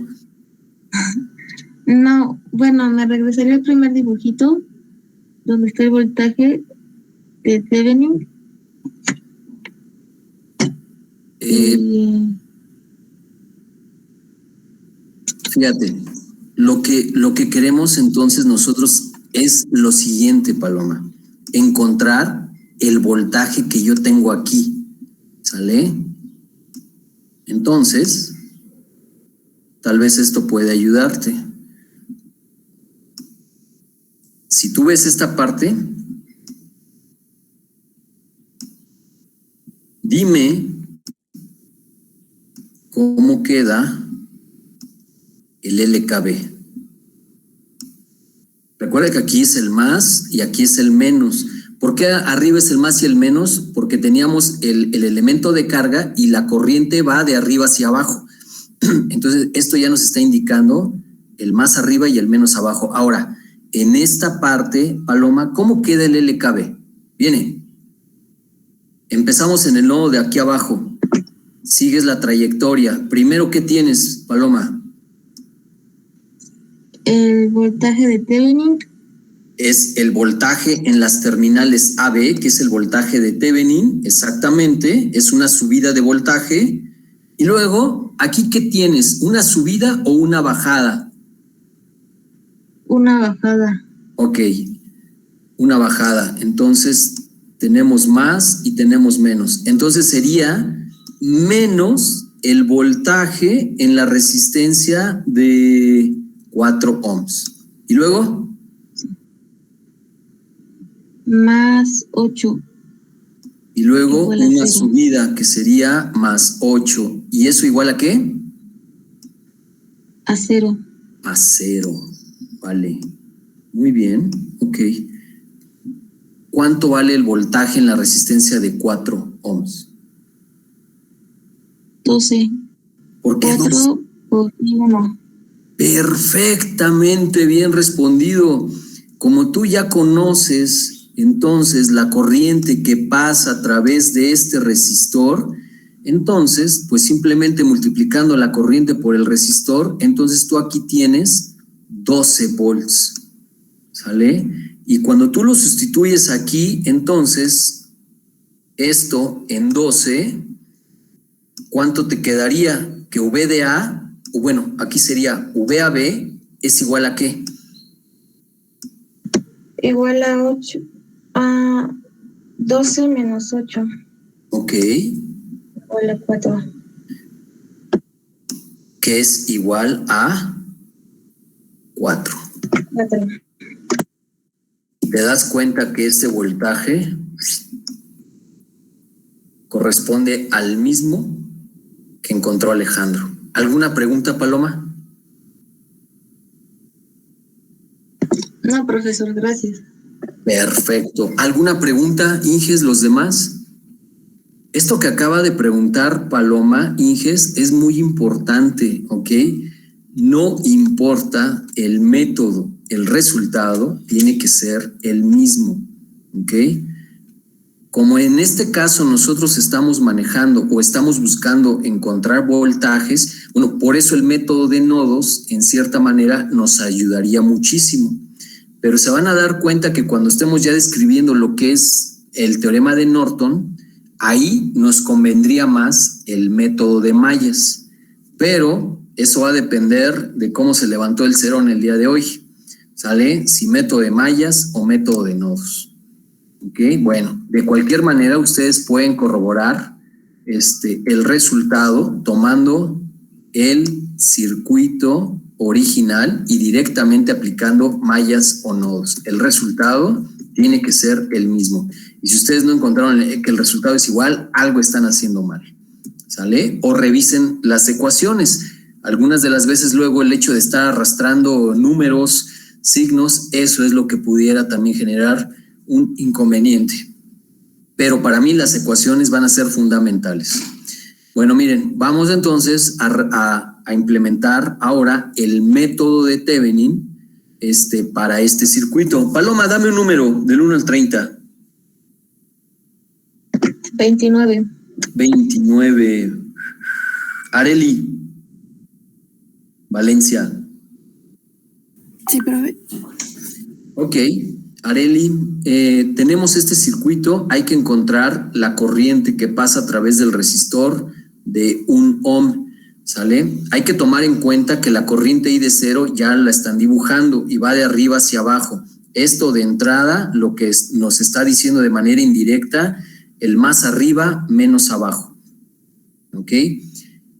No, bueno, me regresaría al primer dibujito, donde está el voltaje de Thevenin. Fíjate, lo que queremos entonces nosotros es lo siguiente, Paloma, encontrar el voltaje que yo tengo aquí, ¿sale? Entonces, tal vez esto puede ayudarte. Si tú ves esta parte, dime cómo queda el LKB. Recuerda que aquí es el más y aquí es el menos. ¿Por qué arriba es el más y el menos? Porque teníamos el elemento de carga y la corriente va de arriba hacia abajo. Entonces, esto ya nos está indicando el más arriba y el menos abajo. Ahora, en esta parte, Paloma, ¿cómo queda el LKB? Viene. Empezamos en el nodo de aquí abajo. Sigues la trayectoria. Primero, ¿qué tienes, Paloma? El voltaje de Thevenin. Es el voltaje en las terminales AB, que es el voltaje de Thevenin, exactamente, es una subida de voltaje. Y luego, ¿aquí qué tienes? ¿Una subida o una bajada? Una bajada. Ok, una bajada. Entonces, tenemos más y tenemos menos. Entonces, sería menos el voltaje en la resistencia de 4 ohms. ¿Y luego? Más 8. Y luego igual a una 0. subida que sería más 8. ¿Y eso igual a qué? A 0. A 0. Vale. Muy bien. Ok. ¿cuánto vale el voltaje en la resistencia de 4 ohms? 12. ¿Por qué 12? 4 por 1. Perfectamente bien respondido. Como tú ya conoces entonces la corriente que pasa a través de este resistor, entonces pues simplemente multiplicando la corriente por el resistor, entonces tú aquí tienes 12 volts, ¿sale? Y cuando tú lo sustituyes aquí, entonces esto en 12, ¿cuánto te quedaría? Que V de A, o bueno, aquí sería VAB, es igual a ¿qué? Igual a 8. A 12 menos 8. Ok. Igual a 4. Que es igual a 4. 4. ¿Te das cuenta que este voltaje corresponde al mismo que encontró Alejandro? ¿Alguna pregunta, Paloma? No, profesor, gracias. Perfecto. ¿Alguna pregunta, Inges, los demás? Esto que acaba de preguntar Paloma, Inges, es muy importante, ¿ok? No importa el método, el resultado tiene que ser el mismo, ¿ok? Como en este caso nosotros estamos manejando o estamos buscando encontrar voltajes, bueno, por eso el método de nodos en cierta manera nos ayudaría muchísimo. Pero se van a dar cuenta que cuando estemos ya describiendo lo que es el teorema de Norton, ahí nos convendría más el método de mallas. Pero eso va a depender de cómo se levantó el cerón el día de hoy, ¿sale? Si método de mallas o método de nodos. ¿Ok? Bueno, de cualquier manera ustedes pueden corroborar el resultado tomando el circuito original y directamente aplicando mallas o nodos. El resultado tiene que ser el mismo. Y si ustedes no encontraron que el resultado es igual, algo están haciendo mal, ¿sale? O revisen las ecuaciones. Algunas de las veces luego el hecho de estar arrastrando números, signos, eso es lo que pudiera también generar un inconveniente. Pero para mí las ecuaciones van a ser fundamentales. Bueno, miren, vamos entonces a implementar ahora el método de Thevenin para este circuito. Paloma, dame un número del 1 al 30. 29. 29. Areli. Valencia. Sí, profe. Ok. Areli, tenemos este circuito, hay que encontrar la corriente que pasa a través del resistor de 1 ohm, ¿sale? Hay que tomar en cuenta que la corriente I de 0 ya la están dibujando y va de arriba hacia abajo. Esto de entrada, lo que nos está diciendo de manera indirecta, el más arriba, menos abajo, ¿ok?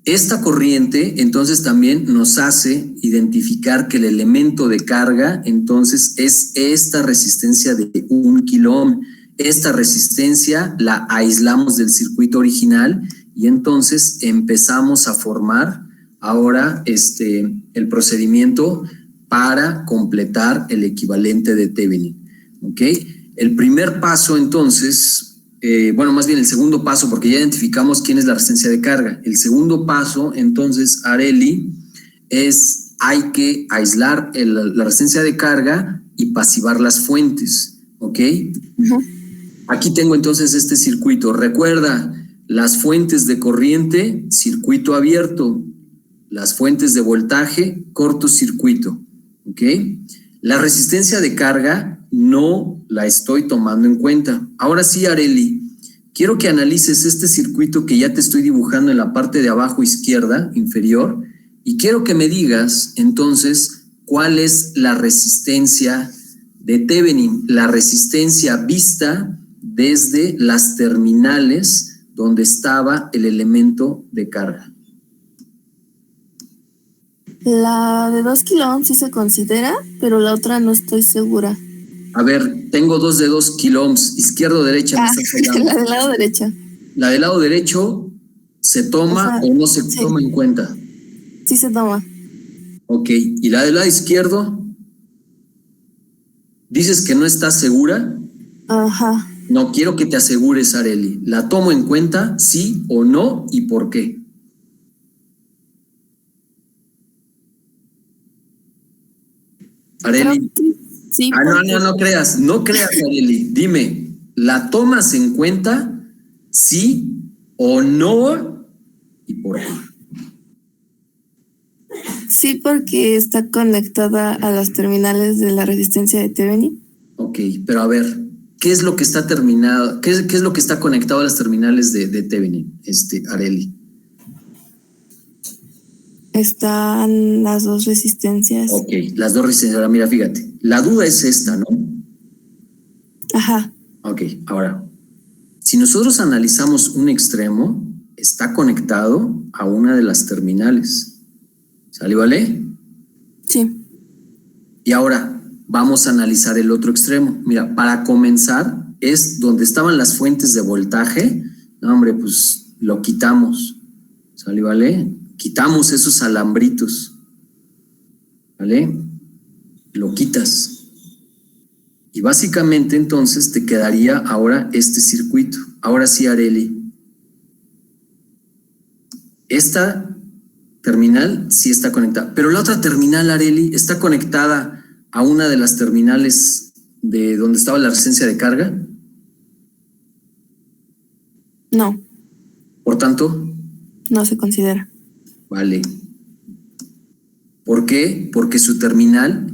Esta corriente entonces también nos hace identificar que el elemento de carga entonces es esta resistencia de 1 kilo ohm. Esta resistencia la aislamos del circuito original y entonces empezamos a formar ahora el procedimiento para completar el equivalente de Thevenin, ¿ok? El primer paso entonces... bueno, más bien el segundo paso, porque ya identificamos quién es la resistencia de carga. El segundo paso, entonces, Areli, hay que aislar la resistencia de carga y pasivar las fuentes, ¿ok? Uh-huh. Aquí tengo entonces este circuito. Recuerda, las fuentes de corriente, circuito abierto. Las fuentes de voltaje, cortocircuito, ¿ok? La resistencia de carga no la estoy tomando en cuenta. Ahora sí, Areli, quiero que analices este circuito que ya te estoy dibujando en la parte de abajo izquierda, inferior, y quiero que me digas, entonces, cuál es la resistencia de Thevenin, la resistencia vista desde las terminales donde estaba el elemento de carga. La de 2 kilo ohms sí se considera, pero la otra no estoy segura. A ver, tengo dos de 2 kilo ohms, izquierda o derecha. La del lado derecha. La del lado derecho, ¿se toma o no se toma en cuenta? Sí se toma. Ok, ¿y la del lado izquierdo? ¿Dices que no estás segura? Ajá. No, quiero que te asegures, Areli. ¿La tomo en cuenta, sí o no, y por qué? Creo Areli. que sí, Ah, porque no creas, Areli. Dime, ¿la tomas en cuenta, sí o no, y por qué? sí, porque está conectada a las terminales de la resistencia de Thevenin. Ok, pero a ver, ¿qué es lo que está terminado? ¿Qué es lo que está conectado a las terminales de Thevenin, Areli? Están las dos resistencias. Ok, las dos resistencias. Ahora mira, fíjate, la duda es esta, ¿no? Ajá. Ok, ahora, si nosotros analizamos un extremo, está conectado a una de las terminales. ¿Sale, vale? Sí. Y ahora vamos a analizar el otro extremo. Mira, para comenzar, es donde estaban las fuentes de voltaje. No, hombre, pues lo quitamos. ¿Sale, vale? Quitamos esos alambritos. ¿Vale? Lo quitas. Y básicamente entonces te quedaría ahora este circuito. Ahora sí, Areli. Esta terminal sí está conectada, pero la otra terminal, Areli, está conectada a una de las terminales de donde estaba la resistencia de carga. No, Por tanto, no se considera. vale. ¿Por qué? Porque su terminal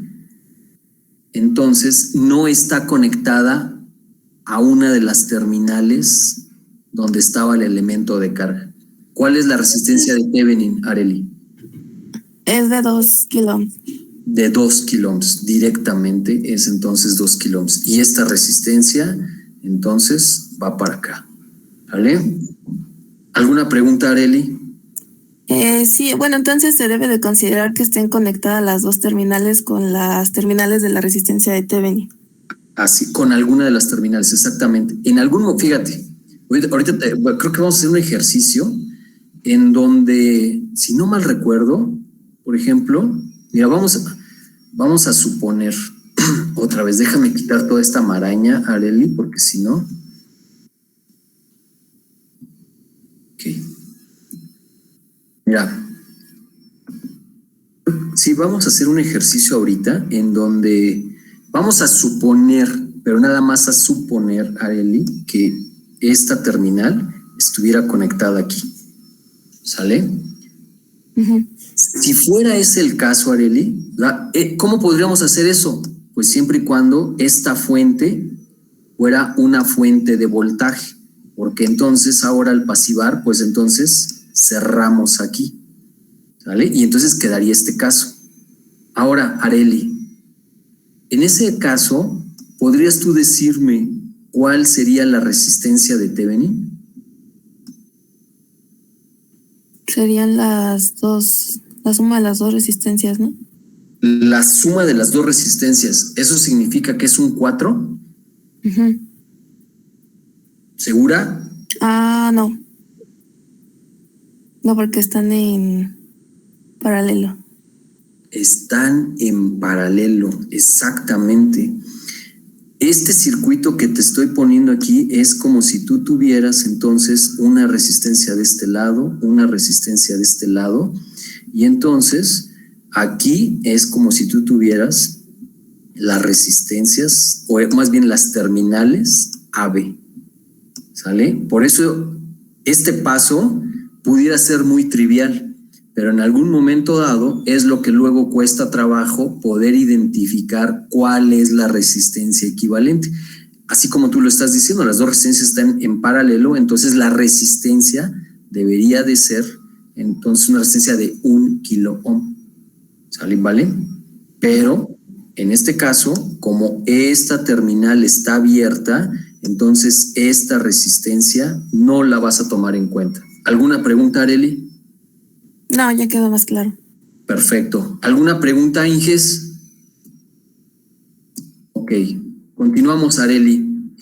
entonces no está conectada a una de las terminales donde estaba el elemento de carga. ¿Cuál es la resistencia de Thevenin, Areli? Es de 2 kilómetros. De 2 kilómetros, directamente es entonces 2 kilómetros. Y esta resistencia entonces va para acá. ¿Vale? ¿Alguna pregunta, Areli? Sí, bueno, entonces se debe de considerar que estén conectadas las dos terminales con las terminales de la resistencia de Thevenin. Así, con alguna de las terminales, exactamente. En algún, fíjate, ahorita creo que vamos a hacer un ejercicio en donde, si no mal recuerdo, por ejemplo, mira, vamos a suponer, otra vez, déjame quitar toda esta maraña, Areli, porque si no. Ok. Mira, sí, vamos a hacer un ejercicio ahorita en donde vamos a suponer, pero nada más a suponer, Areli, que esta terminal estuviera conectada aquí. ¿Sale? Uh-huh. Si fuera ese el caso, Areli, ¿cómo podríamos hacer eso? Pues siempre y cuando esta fuente fuera una fuente de voltaje, porque entonces ahora al pasivar, pues entonces cerramos aquí. ¿Sale? Y entonces quedaría este caso. Ahora, Areli, en ese caso, ¿podrías tú decirme cuál sería la resistencia de Thevenin? Serían las dos, la suma de las dos resistencias, ¿no? La suma de las dos resistencias, ¿eso significa que es un 4? Uh-huh. ¿Segura? Ah, no. No, porque están en paralelo. Están en paralelo, exactamente. Este circuito que te estoy poniendo aquí es como si tú tuvieras entonces una resistencia de este lado, una resistencia de este lado, y entonces aquí es como si tú tuvieras las resistencias, o más bien las terminales AB. ¿Sale? Por eso este paso pudiera ser muy trivial, pero en algún momento dado es lo que luego cuesta trabajo poder identificar cuál es la resistencia equivalente. Así como tú lo estás diciendo, las dos resistencias están en paralelo, entonces la resistencia debería de ser entonces una resistencia de 1 kilo ohm. ¿Sale? ¿Vale? Pero en este caso, como esta terminal está abierta, entonces esta resistencia no la vas a tomar en cuenta. ¿Alguna pregunta, Areli? No, ya quedó más claro. Perfecto. ¿Alguna pregunta, Inges? Ok, continuamos, Areli.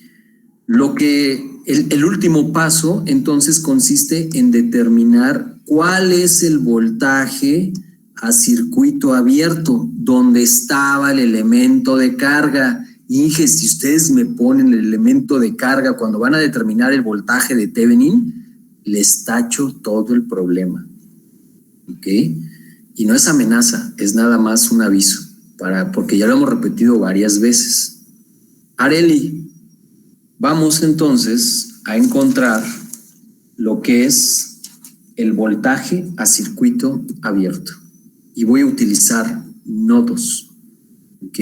El último paso entonces consiste en determinar cuál es el voltaje a circuito abierto donde estaba el elemento de carga Inge, si ustedes me ponen el elemento de carga cuando van a determinar el voltaje de Thevenin, les tacho todo el problema. ¿Ok? Y no es amenaza, es nada más un aviso, porque ya lo hemos repetido varias veces. Areli, vamos entonces a encontrar lo que es el voltaje a circuito abierto. Y voy a utilizar nodos. ¿Ok?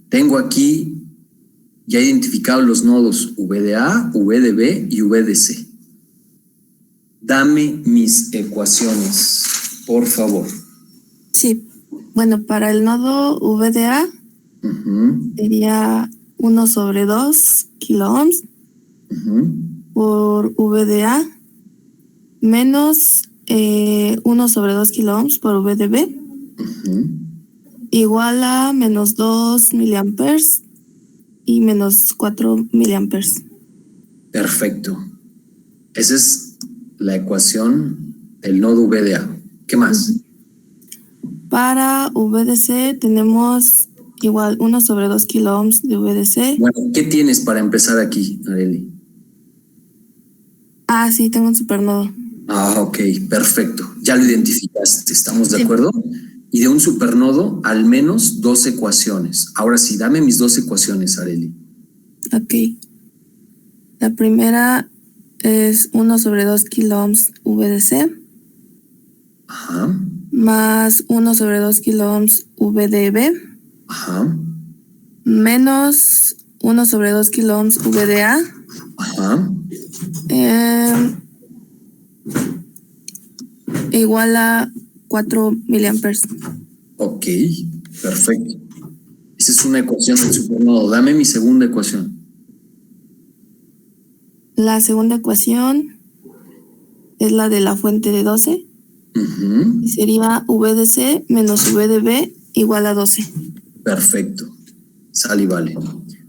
Tengo aquí ya identificados los nodos VDA, VDB y VDC. Dame mis ecuaciones, por favor. Sí, bueno, para el nodo VDA sería 1 sobre 2 kiloohms por VDA menos 1 sobre 2 kiloohms por VDB igual a menos 2 miliamperes y menos 4 miliamperes. Perfecto. Esa es la ecuación del nodo VDA. ¿Qué más? Para VDC tenemos igual 1 sobre 2 kiloohms de VDC. Bueno, ¿qué tienes para empezar aquí, Areli? Ah, sí, tengo un supernodo. Ah, ok, perfecto. Ya lo identificaste, ¿estamos de Sí. acuerdo? Y de un supernodo, al menos 2 ecuaciones. Ahora sí, dame mis 2 ecuaciones, Areli. Ok. La primera es 1 sobre 2 kiloohms VDC Ajá, más 1 sobre 2 kiloohms VDB ajá, menos 1 sobre 2 kiloohms VDA ajá. igual a 4 miliamperes. Ok, perfecto. Esa es una ecuación del supernodo. Dame mi segunda ecuación. La segunda ecuación es la de la fuente de 12 y sería VDC menos VDB igual a 12. Perfecto. Sale y vale.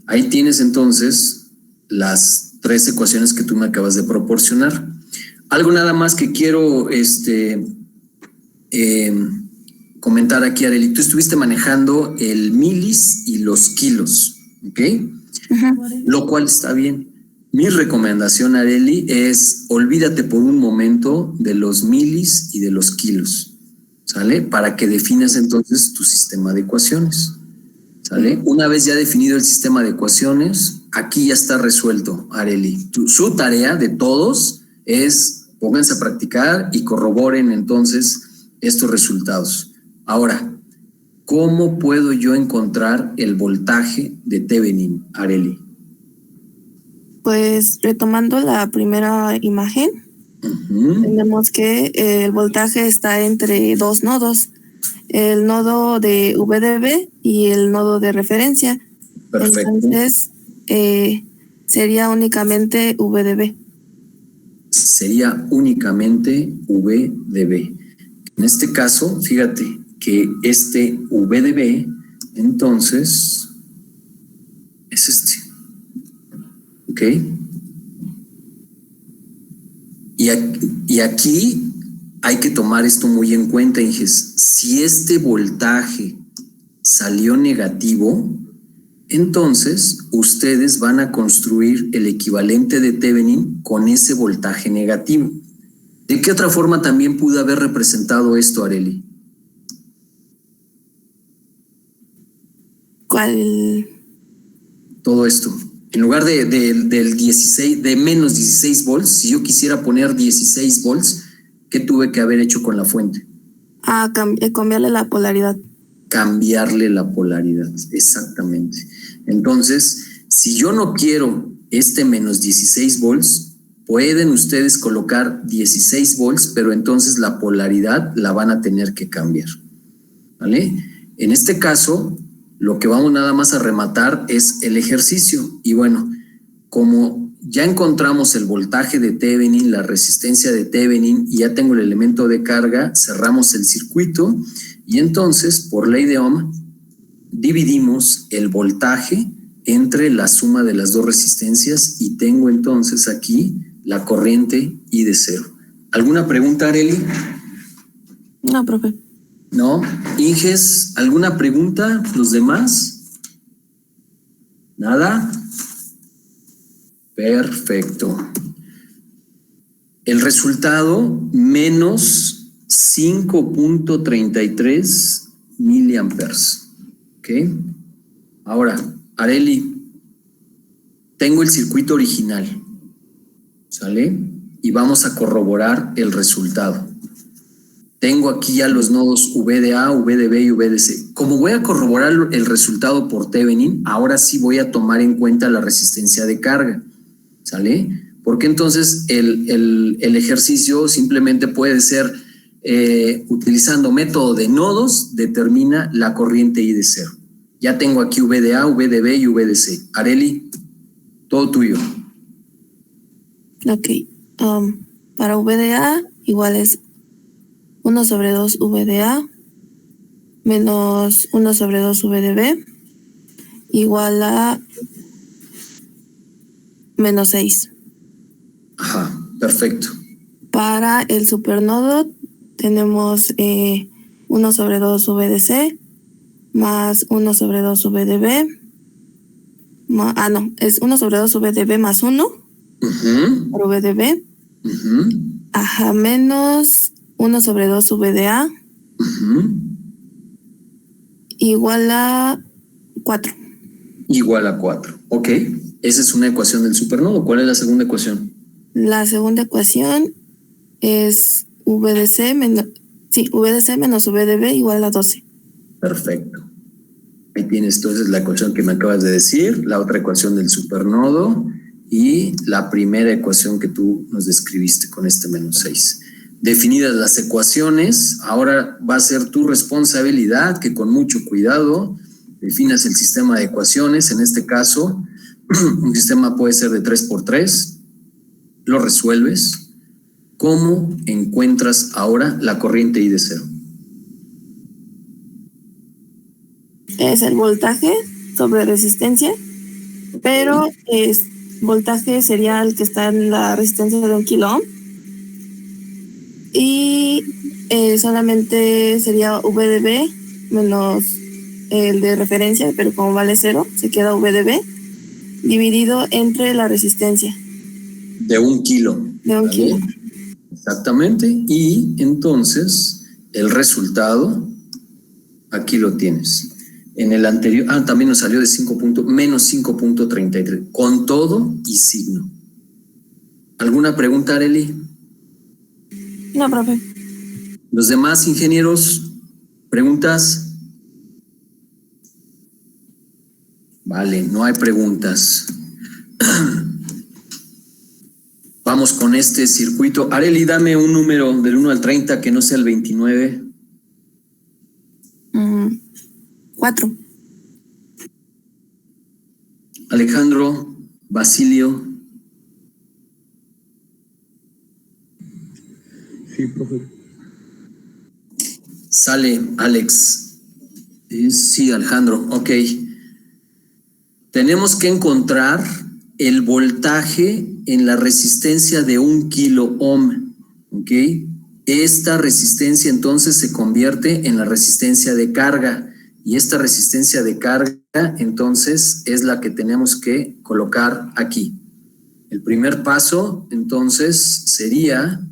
Ahí tienes entonces las 3 ecuaciones que tú me acabas de proporcionar. Algo nada más que quiero comentar aquí, Areli. Tú estuviste manejando el milis y los kilos, ¿ok? Lo cual está bien. Mi recomendación, Areli, es olvídate por un momento de los milis y de los kilos, ¿sale? Para que definas entonces tu sistema de ecuaciones, ¿sale? Una vez ya definido el sistema de ecuaciones, aquí ya está resuelto, Areli. Su tarea de todos es pónganse a practicar y corroboren entonces estos resultados. Ahora, ¿cómo puedo yo encontrar el voltaje de Thevenin, Areli? Pues retomando la primera imagen, tenemos que el voltaje está entre dos nodos, el nodo de VDB y el nodo de referencia. Perfecto. Entonces, sería únicamente VDB. Sería únicamente VDB. En este caso, fíjate que este VDB, entonces, es este. ¿Ok? Y aquí hay que tomar esto muy en cuenta, Inges. Si este voltaje salió negativo, entonces ustedes van a construir el equivalente de Thevenin con ese voltaje negativo. ¿De qué otra forma también pudo haber representado esto, Areli? ¿Cuál? Todo esto. En lugar del 16, de menos 16 volts, si yo quisiera poner 16 volts, ¿qué tuve que haber hecho con la fuente? Cambiarle la polaridad. Cambiarle la polaridad, exactamente. Entonces, si yo no quiero este menos 16 volts, pueden ustedes colocar 16 volts, pero entonces la polaridad la van a tener que cambiar, ¿vale? En este caso, lo que vamos nada más a rematar es el ejercicio. Y bueno, como ya encontramos el voltaje de Thevenin, la resistencia de Thevenin, y ya tengo el elemento de carga, cerramos el circuito y entonces, por ley de Ohm, dividimos el voltaje entre la suma de las dos resistencias y tengo entonces aquí la corriente I de 0. ¿Alguna pregunta, Areli? No, profe. ¿No? Inges, ¿alguna pregunta? ¿Los demás? ¿Nada? Perfecto. El resultado, menos 5.33 miliamperes. ¿Ok? Ahora, Areli, tengo el circuito original. ¿Sale? Y vamos a corroborar el resultado. Tengo aquí ya los nodos VDA, VDB y VDC. Como voy a corroborar el resultado por Thevenin, ahora sí voy a tomar en cuenta la resistencia de carga. ¿Sale? Porque entonces el ejercicio simplemente puede ser utilizando método de nodos, determina la corriente I de cero. Ya tengo aquí VDA, VDB y VDC. Areli, todo tuyo. Ok. Para VDA igual es 1 sobre 2 VDA menos 1 sobre 2 VDB igual a menos 6. Ajá, perfecto. Para el supernodo tenemos 1 sobre 2 VDC más 1 sobre 2 VDB. No, es 1 sobre 2 VDB más 1 por VDB. Ajá, menos 1 sobre 2 VDA igual a 4. Igual a 4. Ok, esa es una ecuación del supernodo. ¿Cuál es la segunda ecuación? La segunda ecuación es VDC menos VDB igual a 12. Perfecto. Ahí tienes entonces la ecuación que me acabas de decir, la otra ecuación del supernodo y la primera ecuación que tú nos describiste con este menos 6. Definidas las ecuaciones, ahora va a ser tu responsabilidad que con mucho cuidado definas el sistema de ecuaciones. En este caso, un sistema puede ser de 3×3, lo resuelves. ¿Cómo encuentras ahora la corriente I de cero? Es el voltaje sobre resistencia, pero voltaje sería el que está en la resistencia de 1 kilo ohm. Y solamente sería VDB menos el de referencia, pero como vale 0, se queda VDB dividido entre la resistencia. De 1 kilo. De 1 kilo. Exactamente. Y entonces el resultado, aquí lo tienes. En el anterior, también nos salió de menos 5.33, con todo y signo. ¿Alguna pregunta, Areli? No, profe. ¿Los demás ingenieros? ¿Preguntas? Vale, no hay preguntas. Vamos con este circuito. Areli, dame un número del 1 al 30 que no sea el 29. 4. Alejandro, Basilio. Sí, profe. Sale, Alex. Sí, Alejandro, ok. Tenemos que encontrar el voltaje en la resistencia de 1 kilo ohm, ok. Esta resistencia entonces se convierte en la resistencia de carga y esta resistencia de carga entonces es la que tenemos que colocar aquí. El primer paso entonces sería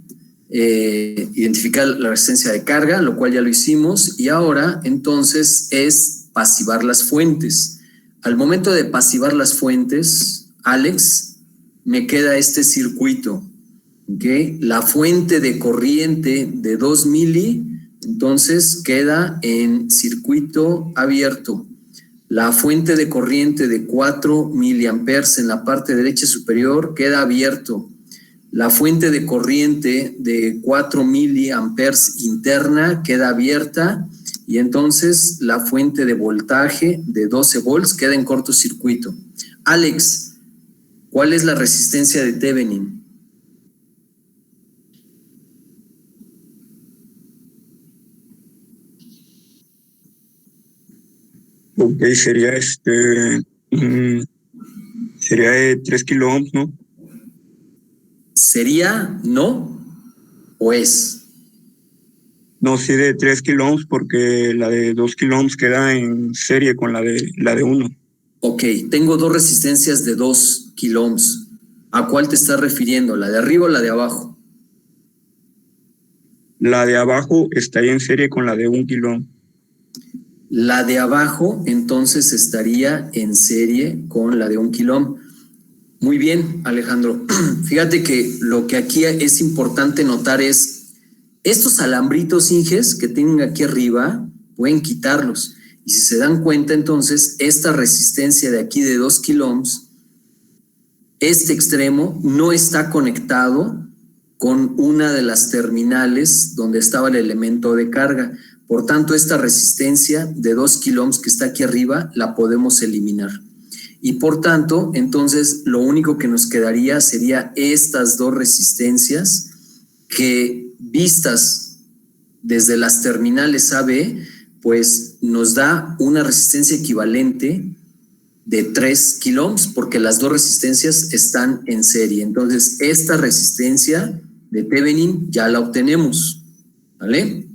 identificar la resistencia de carga, lo cual ya lo hicimos, y ahora entonces es pasivar las fuentes. Al momento de pasivar las fuentes, Alex, me queda este circuito, ¿ok? La fuente de corriente de 2 mili, entonces queda en circuito abierto. La fuente de corriente de 4 miliamperes en la parte derecha superior queda abierto. La fuente de corriente de 4 miliamperes interna queda abierta y entonces la fuente de voltaje de 12 volts queda en cortocircuito. Alex, ¿cuál es la resistencia de Thevenin? Ok, sería sería de 3 kilo ohms, ¿no? ¿Sería, no o es? No, sí de 3 kilo ohms porque la de 2 kilo ohms queda en serie con la de 1. Ok, tengo dos resistencias de 2 kiloohms. ¿A cuál te estás refiriendo? ¿La de arriba o la de abajo? La de abajo estaría en serie con la de 1 kilo. La de abajo entonces estaría en serie con la de 1 kiloohm. Muy bien, Alejandro. Fíjate que lo que aquí es importante notar es estos alambritos Inges que tienen aquí arriba, pueden quitarlos. Y si se dan cuenta, entonces, esta resistencia de aquí de 2 kiloohms, este extremo no está conectado con una de las terminales donde estaba el elemento de carga. Por tanto, esta resistencia de 2 kiloohms que está aquí arriba la podemos eliminar. Y por tanto, entonces, lo único que nos quedaría sería estas dos resistencias que, vistas desde las terminales AB, pues nos da una resistencia equivalente de 3 kiloohms, porque las dos resistencias están en serie. Entonces, esta resistencia de Thevenin ya la obtenemos, ¿vale?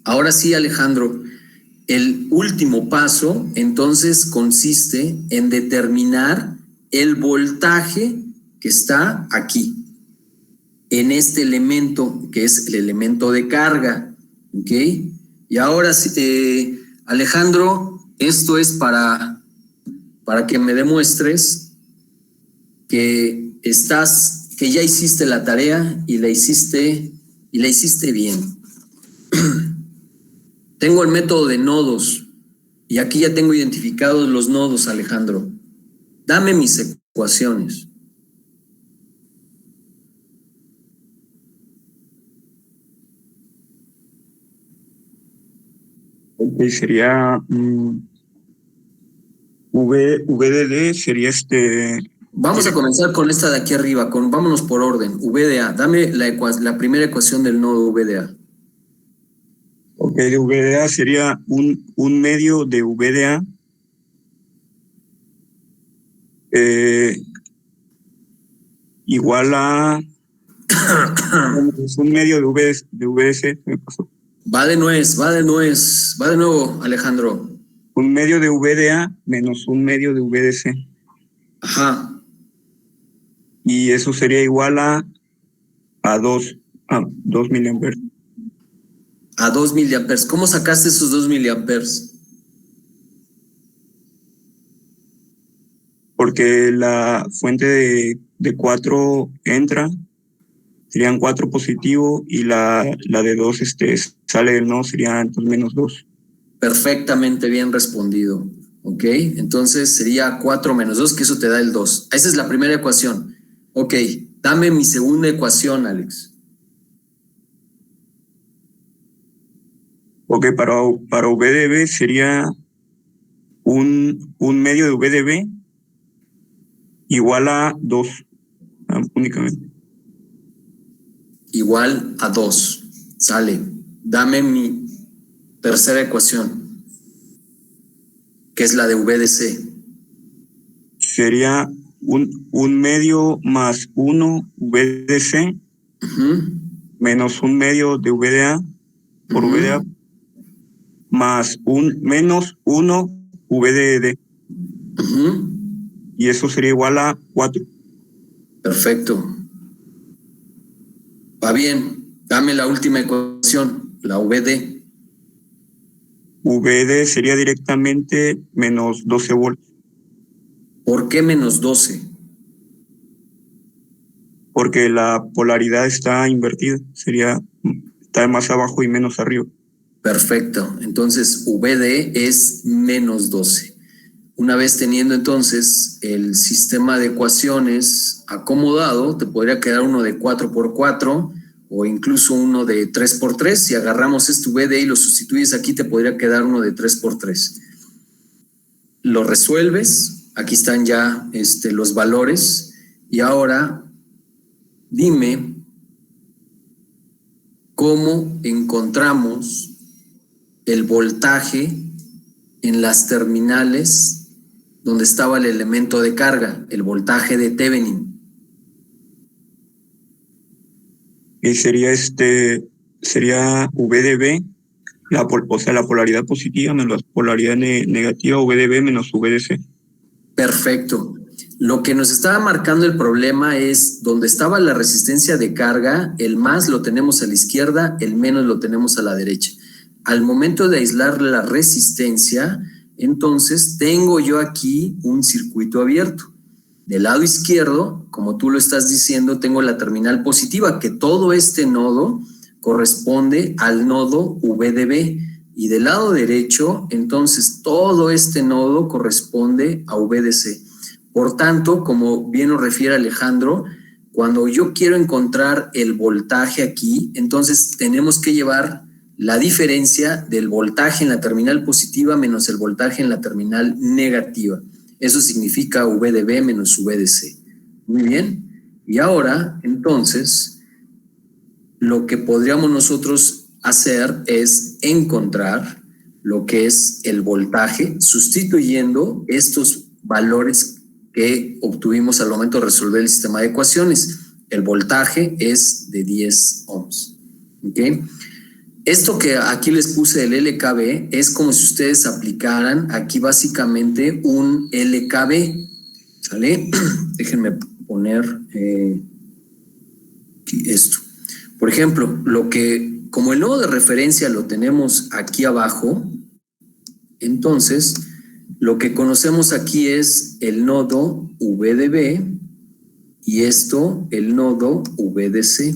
Ahora sí, Alejandro, el último paso, entonces, consiste en determinar el voltaje que está aquí, en este elemento, que es el elemento de carga, ¿ok? Y ahora, Alejandro, esto es para que me demuestres que que ya hiciste la tarea y la hiciste bien. Tengo el método de nodos y aquí ya tengo identificados los nodos, Alejandro. Dame mis ecuaciones. Ok, sería VDD, sería Vamos a comenzar con esta de aquí arriba, vámonos por orden. VDA, dame la primera ecuación del nodo VDA. Ok, de VDA sería un medio de VDA igual a un medio de VDC, me pasó. Va de nuevo, Alejandro. Un medio de VDA menos un medio de VDC. Ajá. Y eso sería igual a 2 miliamperes. A 2 miliamperes. ¿Cómo sacaste esos 2 miliamperes? Porque la fuente de 4 entra, serían 4 positivo, y la de 2 sale del no, sería entonces menos 2. Perfectamente bien respondido. Ok, entonces sería 4 menos 2, que eso te da el 2. Esa es la primera ecuación. Ok, dame mi segunda ecuación, Alex. Ok, para VDB sería un medio de VDB igual a 2, únicamente. Igual a 2. Sale. Dame mi tercera ecuación, que es la de VDC. Sería un medio más 1 VDC menos un medio de VDA por VDA más menos 1 VDD. Y eso sería igual a 4. Perfecto. Va bien. Dame la última ecuación, la VD. VD sería directamente menos 12 voltios. ¿Por qué menos 12? Porque la polaridad está invertida. Está más abajo y menos arriba. Perfecto. Entonces, VD es menos 12. Una vez teniendo entonces el sistema de ecuaciones acomodado, te podría quedar uno de 4x4 o incluso uno de 3x3. Si agarramos este VD y lo sustituyes aquí, te podría quedar uno de 3x3. Lo resuelves, aquí están ya los valores, y ahora dime cómo encontramos el voltaje en las terminales donde estaba el elemento de carga, el voltaje de Thevenin. Y sería VDB, o sea, la polaridad positiva menos la polaridad negativa, VDB menos VDC. Perfecto. Lo que nos estaba marcando el problema es donde estaba la resistencia de carga, el más lo tenemos a la izquierda, el menos lo tenemos a la derecha. Al momento de aislar la resistencia, entonces tengo yo aquí un circuito abierto. Del lado izquierdo, como tú lo estás diciendo, tengo la terminal positiva, que todo este nodo corresponde al nodo VDB. Y del lado derecho, entonces, todo este nodo corresponde a VDC. Por tanto, como bien nos refiere Alejandro, cuando yo quiero encontrar el voltaje aquí, entonces tenemos que llevar la diferencia del voltaje en la terminal positiva menos el voltaje en la terminal negativa. Eso significa VDB menos VDC. Muy bien. Y ahora, entonces, lo que podríamos nosotros hacer es encontrar lo que es el voltaje, sustituyendo estos valores que obtuvimos al momento de resolver el sistema de ecuaciones. El voltaje es de 10 ohms. ¿Ok? Esto que aquí les puse del LKB es como si ustedes aplicaran aquí básicamente un LKB. ¿Sale? Déjenme poner esto. Por ejemplo, como el nodo de referencia lo tenemos aquí abajo, entonces lo que conocemos aquí es el nodo VDB y esto el nodo VDC.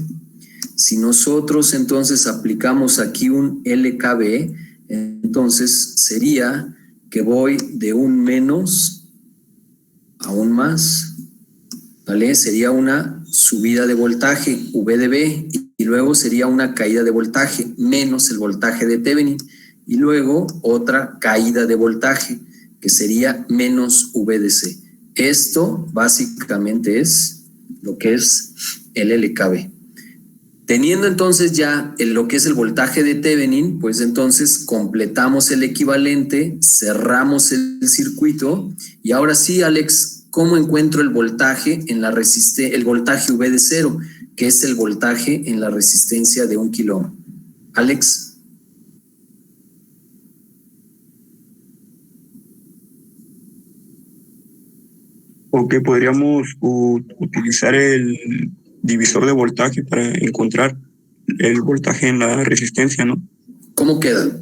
Si nosotros entonces aplicamos aquí un LKB, entonces sería que voy de un menos a un más, ¿vale? Sería una subida de voltaje VDB y luego sería una caída de voltaje menos el voltaje de Thevenin y luego otra caída de voltaje que sería menos VDC. Esto básicamente es lo que es el LKB. Teniendo entonces ya lo que es el voltaje de Thevenin, pues entonces completamos el equivalente, cerramos el circuito y ahora sí, Alex, ¿cómo encuentro el voltaje en la el voltaje V de 0, que es el voltaje en la resistencia de 1 kilo ohm? Alex. Ok, podríamos utilizar el divisor de voltaje para encontrar el voltaje en la resistencia, ¿no? ¿Cómo queda?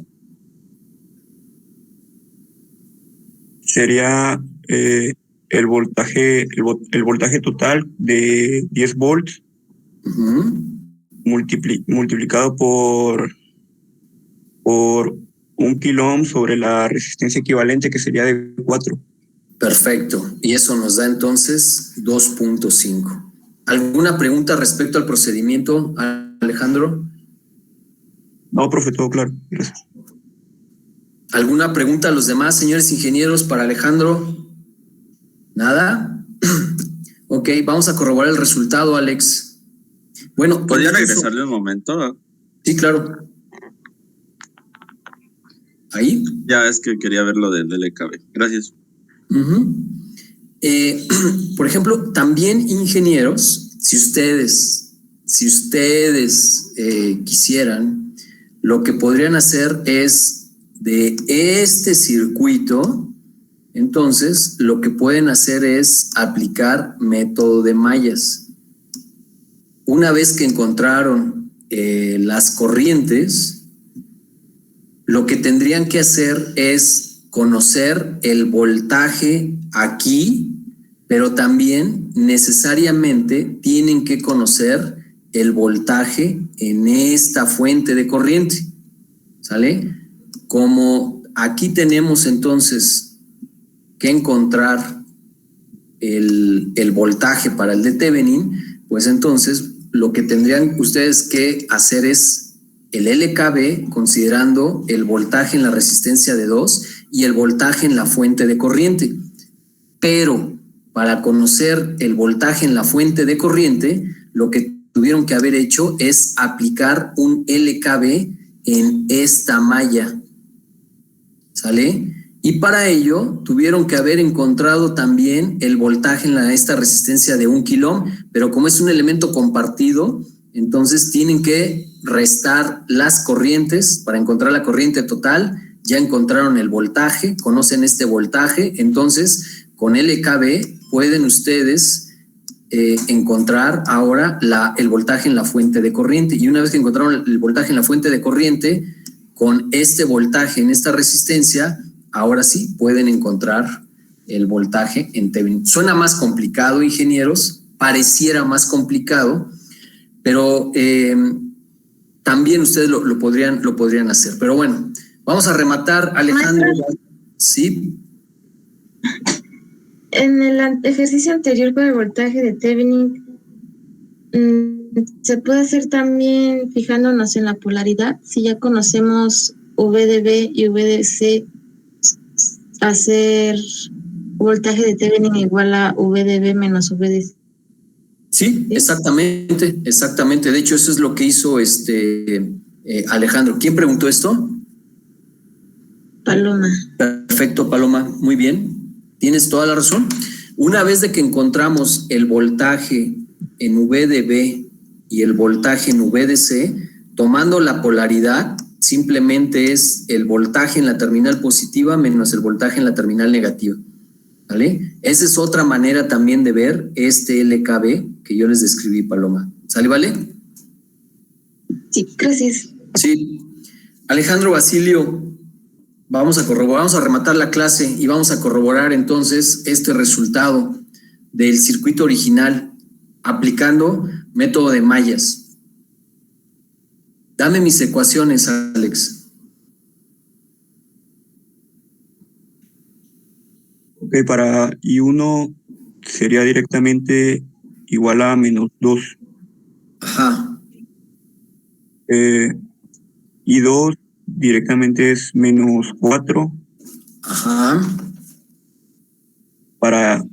Sería el voltaje total de 10 volts multiplicado por 1 kilo ohm sobre la resistencia equivalente, que sería de 4. Perfecto. Y eso nos da entonces 2.5. ¿Alguna pregunta respecto al procedimiento, Alejandro? No, profe, todo claro. Gracias. ¿Alguna pregunta a los demás, señores ingenieros, para Alejandro? ¿Nada? Ok, vamos a corroborar el resultado, Alex. Bueno, ¿podría regresarle un momento? Sí, claro. ¿Ahí? Ya, es que quería ver lo del LKB. Gracias. Por ejemplo, también ingenieros, si ustedes quisieran, lo que podrían hacer es de este circuito, entonces lo que pueden hacer es aplicar método de mallas. Una vez que encontraron las corrientes, lo que tendrían que hacer es conocer el voltaje aquí, pero también necesariamente tienen que conocer el voltaje en esta fuente de corriente, ¿sale? Como aquí tenemos entonces que encontrar el voltaje para el de Thevenin, pues entonces lo que tendrían ustedes que hacer es el LKB considerando el voltaje en la resistencia de 2 y el voltaje en la fuente de corriente. Pero para conocer el voltaje en la fuente de corriente, lo que tuvieron que haber hecho es aplicar un LKB en esta malla, ¿sale? Y para ello tuvieron que haber encontrado también el voltaje en esta resistencia de 1 kilo ohm, pero como es un elemento compartido, entonces tienen que restar las corrientes para encontrar la corriente total. Ya encontraron el voltaje, conocen este voltaje, entonces con LKB pueden ustedes encontrar ahora el voltaje en la fuente de corriente. Y una vez que encontraron el voltaje en la fuente de corriente, con este voltaje en esta resistencia, ahora sí pueden encontrar el voltaje en Thevenin. Suena más complicado, ingenieros, pareciera más complicado, pero también ustedes lo podrían hacer. Pero bueno, vamos a rematar, Alejandro. Sí. En el ejercicio anterior con el voltaje de Thevenin, se puede hacer también fijándonos en la polaridad. Si ya conocemos VDB y VDC, hacer voltaje de Thevenin igual a VDB menos VDC. Sí, exactamente. De hecho, eso es lo que hizo Alejandro. ¿Quién preguntó esto? Paloma. Perfecto, Paloma. Muy bien. Tienes toda la razón. Una vez de que encontramos el voltaje en VDB y el voltaje en VDC, tomando la polaridad, simplemente es el voltaje en la terminal positiva menos el voltaje en la terminal negativa. ¿Vale? Esa es otra manera también de ver este LKB que yo les describí, Paloma. ¿Sale, vale? Sí, gracias. Sí. Alejandro, Basilio, vamos a rematar la clase y vamos a corroborar entonces este resultado del circuito original aplicando método de mallas. Dame mis ecuaciones, Alex. Ok, para I1 sería directamente igual a menos 2. Ajá. I2 directamente es menos 4. Ajá. Para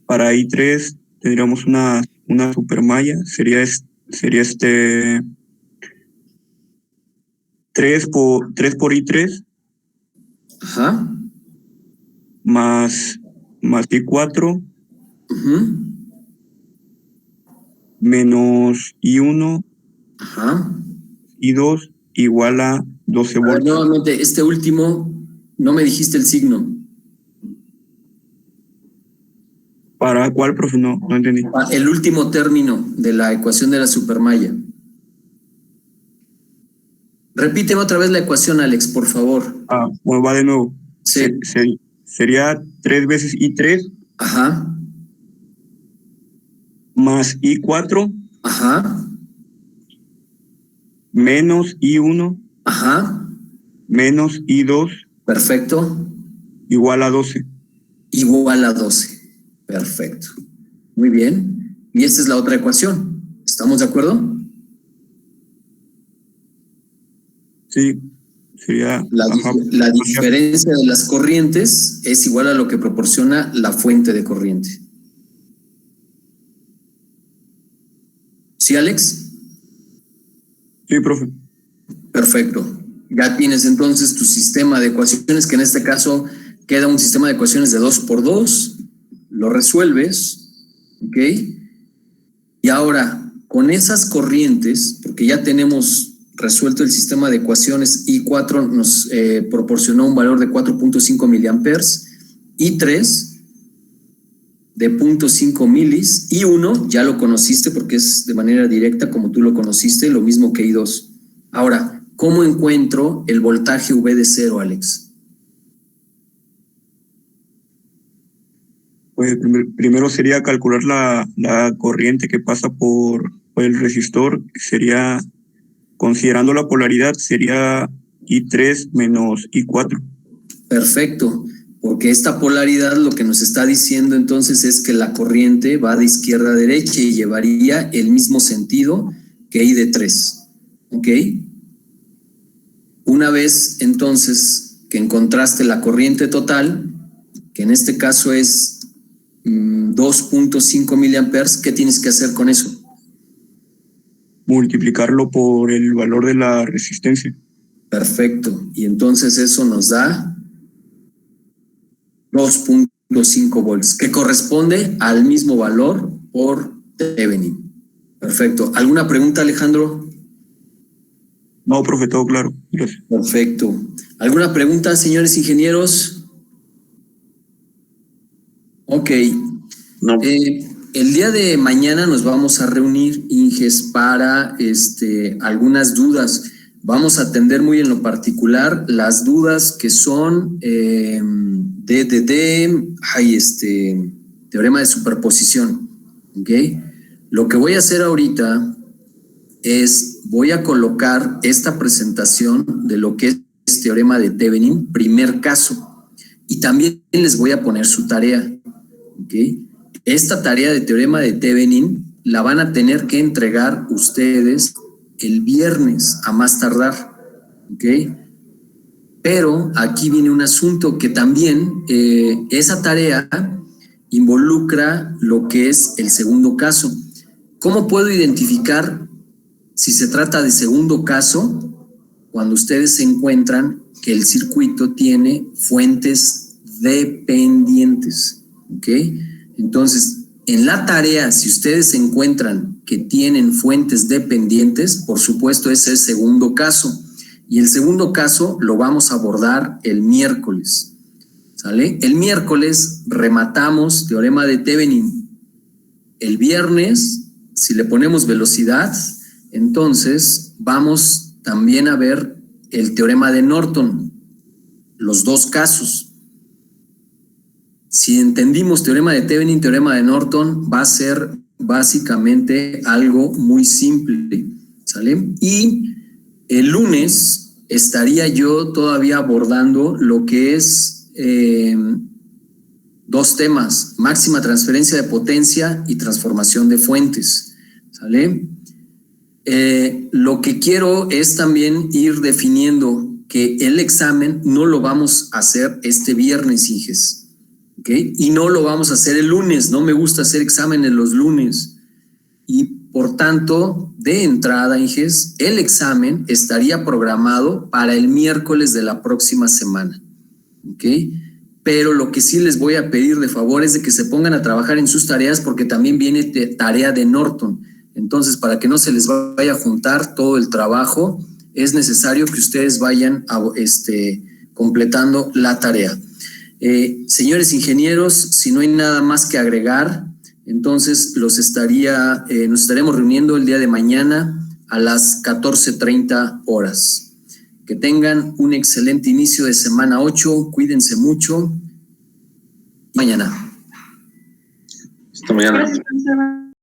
I3 tendríamos una supermalla, sería 3 por I3 Ajá. más I4 Uh-huh. menos I1, Ajá. I2 igual a 12 voltios. Nuevamente, este último, no me dijiste el signo. ¿Para cuál, profe? No entendí. El último término de la ecuación de la supermalla. Repíteme otra vez la ecuación, Alex, por favor. Bueno, va de nuevo. Sí. Sería 3 veces I3 Ajá. más I4 Ajá. menos I1 Ajá. menos I2 Perfecto. igual a 12. Igual a 12. Perfecto. Muy bien. Y esta es la otra ecuación. ¿Estamos de acuerdo? Sí, sería... La diferencia de las corrientes es igual a lo que proporciona la fuente de corriente. ¿Sí, Alex? Sí, profe. Perfecto. Ya tienes entonces tu sistema de ecuaciones, que en este caso queda un sistema de ecuaciones de 2×2. Lo resuelves, ¿ok? Y ahora, con esas corrientes, porque ya tenemos resuelto el sistema de ecuaciones, I4 nos proporcionó un valor de 4.5 miliamperes, I3 de 0.5 milis, I1 ya lo conociste porque es de manera directa como tú lo conociste, lo mismo que I2. Ahora, ¿cómo encuentro el voltaje V de 0, Alex? Pues primero sería calcular la corriente que pasa por el resistor. Sería, considerando la polaridad, sería I3 menos I4. Perfecto, porque esta polaridad lo que nos está diciendo entonces es que la corriente va de izquierda a derecha y llevaría el mismo sentido que I de 3. ¿Ok? Una vez entonces que encontraste la corriente total, que en este caso es 2.5 miliamperes, ¿qué tienes que hacer con eso? Multiplicarlo por el valor de la resistencia. Perfecto. Y entonces eso nos da 2.5 volts, que corresponde al mismo valor por Thevenin. Perfecto. ¿Alguna pregunta, Alejandro? No, profe, todo claro. Gracias. Perfecto. ¿Alguna pregunta, señores ingenieros? Ok. No. El día de mañana nos vamos a reunir, Inges, para algunas dudas. Vamos a atender muy en lo particular las dudas que son teorema de superposición. ¿Ok? Lo que voy a hacer ahorita es, voy a colocar esta presentación de lo que es teorema de Thevenin, primer caso, y también les voy a poner su tarea. ¿Ok? Esta tarea de teorema de Thevenin la van a tener que entregar ustedes el viernes a más tardar, ¿ok? Pero aquí viene un asunto que también esa tarea involucra lo que es el segundo caso. ¿Cómo puedo identificar si se trata de segundo caso cuando ustedes se encuentran que el circuito tiene fuentes dependientes? ¿Ok? Entonces, en la tarea, si ustedes encuentran que tienen fuentes dependientes, por supuesto ese es el segundo caso. Y el segundo caso lo vamos a abordar el miércoles. ¿Sale? El miércoles rematamos teorema de Thevenin. El viernes, si le ponemos velocidad, entonces vamos también a ver el teorema de Norton, los dos casos. Si entendimos teorema de Thevenin, teorema de Norton, va a ser básicamente algo muy simple, ¿sale? Y el lunes estaría yo todavía abordando lo que es dos temas, máxima transferencia de potencia y transformación de fuentes, ¿sale? Lo que quiero es también ir definiendo que el examen no lo vamos a hacer este viernes, Inges. ¿Okay? Y no lo vamos a hacer el lunes, no me gusta hacer exámenes los lunes. Y por tanto, de entrada, Inges, el examen estaría programado para el miércoles de la próxima semana. ¿Ok? Pero lo que sí les voy a pedir de favor es de que se pongan a trabajar en sus tareas porque también viene tarea de Norton. Entonces, para que no se les vaya a juntar todo el trabajo, es necesario que ustedes vayan completando la tarea. Señores ingenieros, si no hay nada más que agregar, entonces nos estaremos reuniendo el día de mañana a las 14:30 horas. Que tengan un excelente inicio de semana 8, cuídense mucho. Mañana. Hasta mañana. Gracias, profesora.